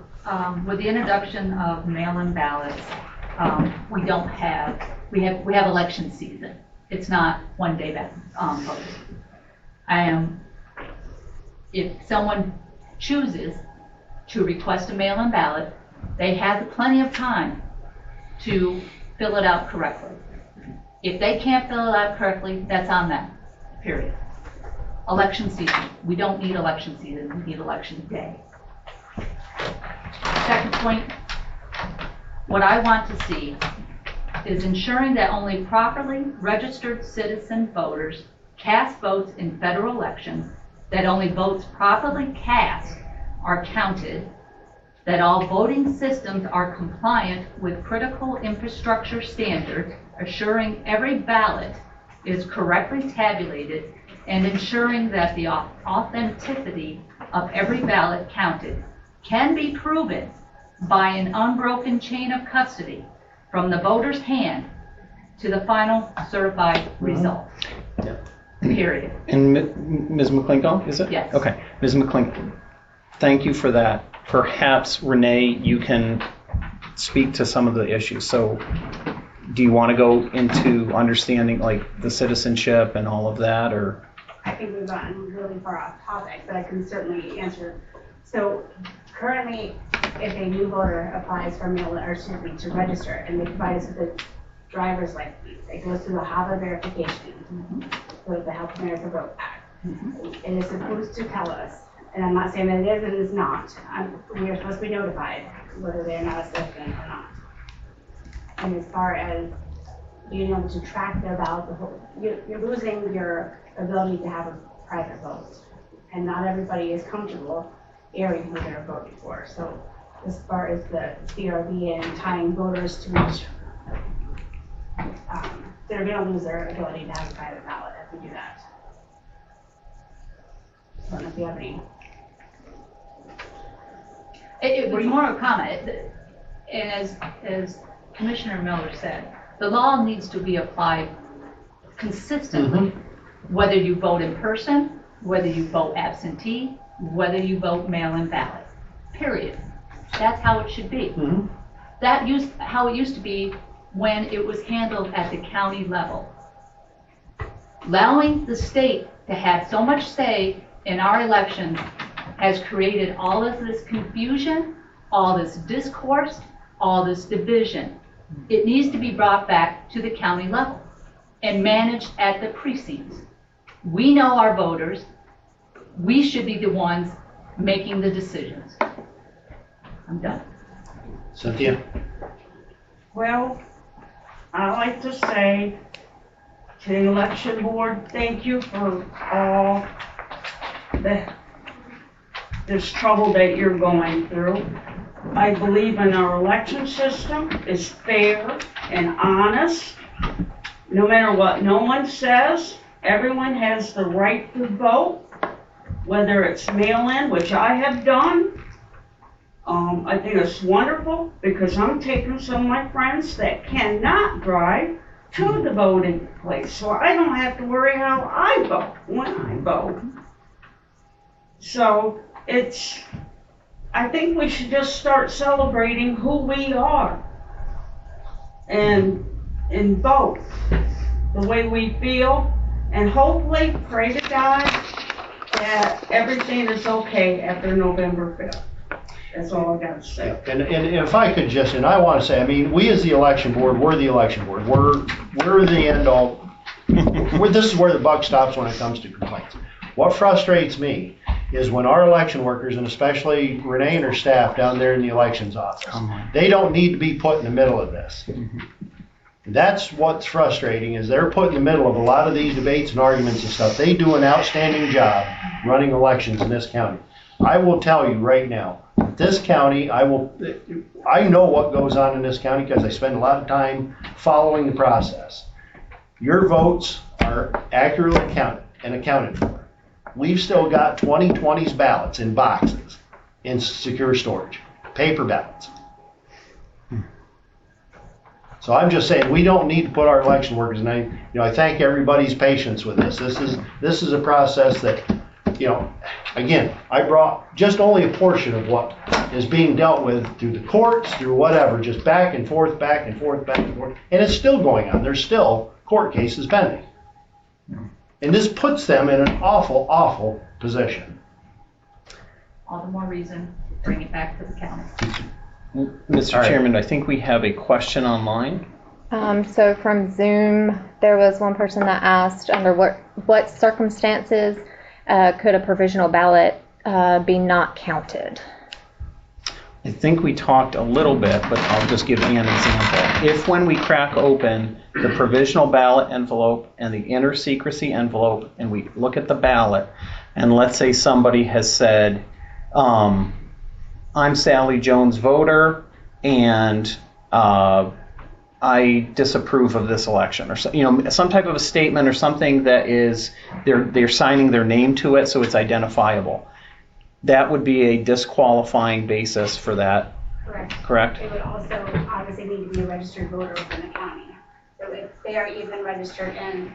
Speaker 14: with the introduction of mail-in ballots, we have election season. It's not one day voting. If someone chooses to request a mail-in ballot, they have plenty of time to fill it out correctly. If they can't fill it out correctly, that's on them, period. Election season, we don't need election season, we need election day. Second point, what I want to see is ensuring that only properly registered citizen voters cast votes in federal elections, that only votes properly cast are counted, that all voting systems are compliant with critical infrastructure standards, assuring every ballot is correctly tabulated, and ensuring that the authenticity of every ballot counted can be proven by an unbroken chain of custody from the voter's hand to the final certified result. Period.
Speaker 3: And Ms. McClinko, is it?
Speaker 14: Yes.
Speaker 3: Okay, Ms. McClinko, thank you for that. Perhaps, Renee, you can speak to some of the issues. So do you want to go into understanding like the citizenship and all of that, or?
Speaker 7: I think we've gotten really far off topic, but I can certainly answer. So currently, if a new voter applies for mail or to register and they provide us with a driver's license, it goes through the HAVA verification, with the Help America Vote Act. It is supposed to tell us, and I'm not saying that it is and it is not, we are supposed to be notified whether they are not a citizen or not. And as far as being able to track their ballot, you're losing your ability to have a private vote. And not everybody is comfortable airing who they're voting for. So as far as the CRB and tying voters to each, they're going to lose their ability to have a private ballot if we do that. I don't know if you have any.
Speaker 14: It was more of a comment, and as Commissioner Miller said, the law needs to be applied consistently, whether you vote in person, whether you vote absentee, whether you vote mail-in ballot, period. That's how it should be. How it used to be when it was handled at the county level. Allowing the state to have so much say in our elections has created all of this confusion, all this discourse, all this division. It needs to be brought back to the county level and managed at the precincts. We know our voters. We should be the ones making the decisions. I'm done.
Speaker 1: Cynthia?
Speaker 13: Well, I like to say to the election board, thank you for all this trouble that you're going through. I believe in our election system is fair and honest. No matter what no one says, everyone has the right to vote, whether it's mail-in, which I have done. I think it's wonderful because I'm taking some of my friends that cannot drive to the voting place, so I don't have to worry how I vote when I vote. So I think we should just start celebrating who we are and vote the way we feel, and hopefully pray to God that everything is okay after November 5th. That's all I got to say.
Speaker 1: And if I could just, and I want to say, I mean, we as the election board, we're the election board. We're the end all. This is where the buck stops when it comes to complaints. What frustrates me is when our election workers, and especially Renee and her staff down there in the elections office, they don't need to be put in the middle of this. That's what's frustrating, is they're put in the middle of a lot of these debates and arguments and stuff. They do an outstanding job running elections in this county. I will tell you right now, this county, I know what goes on in this county because I spend a lot of time following the process. Your votes are accurately counted and accounted for. We've still got 2020's ballots in boxes in secure storage, paper ballots. So I'm just saying, we don't need to put our election workers, and I thank everybody's patience with this. This is a process that, again, I brought just only a portion of what is being dealt with through the courts, through whatever, just back and forth, back and forth, back and forth. And it's still going on. There's still court cases pending. And this puts them in an awful, awful position.
Speaker 14: All the more reason to bring it back to the county.
Speaker 3: Mr. Chairman, I think we have a question online.
Speaker 15: So from Zoom, there was one person that asked under what circumstances could a provisional ballot be not counted?
Speaker 3: I think we talked a little bit, but I'll just give you an example. If when we crack open the provisional ballot envelope and the inner secrecy envelope, and we look at the ballot, and let's say somebody has said, I'm Sally Jones voter, and I disapprove of this election, or some type of a statement or something that is they're signing their name to it, so it's identifiable. That would be a disqualifying basis for that. Correct?
Speaker 7: It would also obviously need to be a registered voter within the county. So if they are even registered in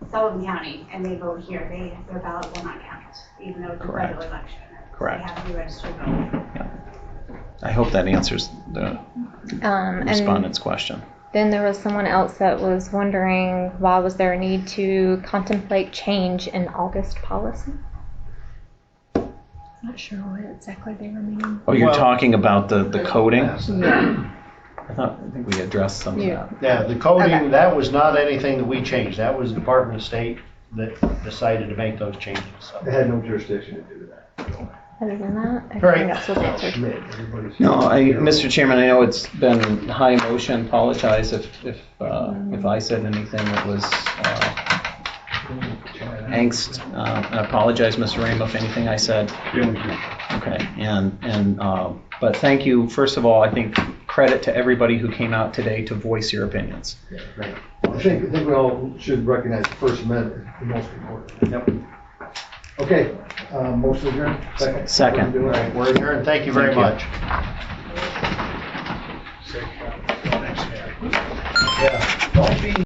Speaker 7: Sullivan County and they vote here, their ballot will not count, even though it's a federal election.
Speaker 3: Correct.
Speaker 7: They have to be registered voter.
Speaker 3: Yeah. I hope that answers the respondent's question.
Speaker 15: Then there was someone else that was wondering why was there a need to contemplate change in August policy? Not sure what exactly they were meaning.
Speaker 3: Oh, you're talking about the coding?
Speaker 15: Yeah.
Speaker 3: I think we addressed some of that.
Speaker 1: Yeah, the coding, that was not anything that we changed. That was the Department of State that decided to make those changes. So.
Speaker 6: They had no jurisdiction to do that.
Speaker 15: Other than that, I
Speaker 1: Right.
Speaker 15: think that's what answered.
Speaker 3: No, Mr. Chairman, I know it's been high emotion. Apologize if I said anything that was angst. I apologize, Mr. Rainbow, if anything I said. Okay, but thank you. First of all, I think credit to everybody who came out today to voice your opinions.
Speaker 6: Yeah, right. I think we all should recognize the First Amendment is the most important.
Speaker 1: Yep.
Speaker 6: Okay, motion adjourned.
Speaker 3: Second.
Speaker 1: All right, we're adjourned. Thank you very much. Yeah, don't be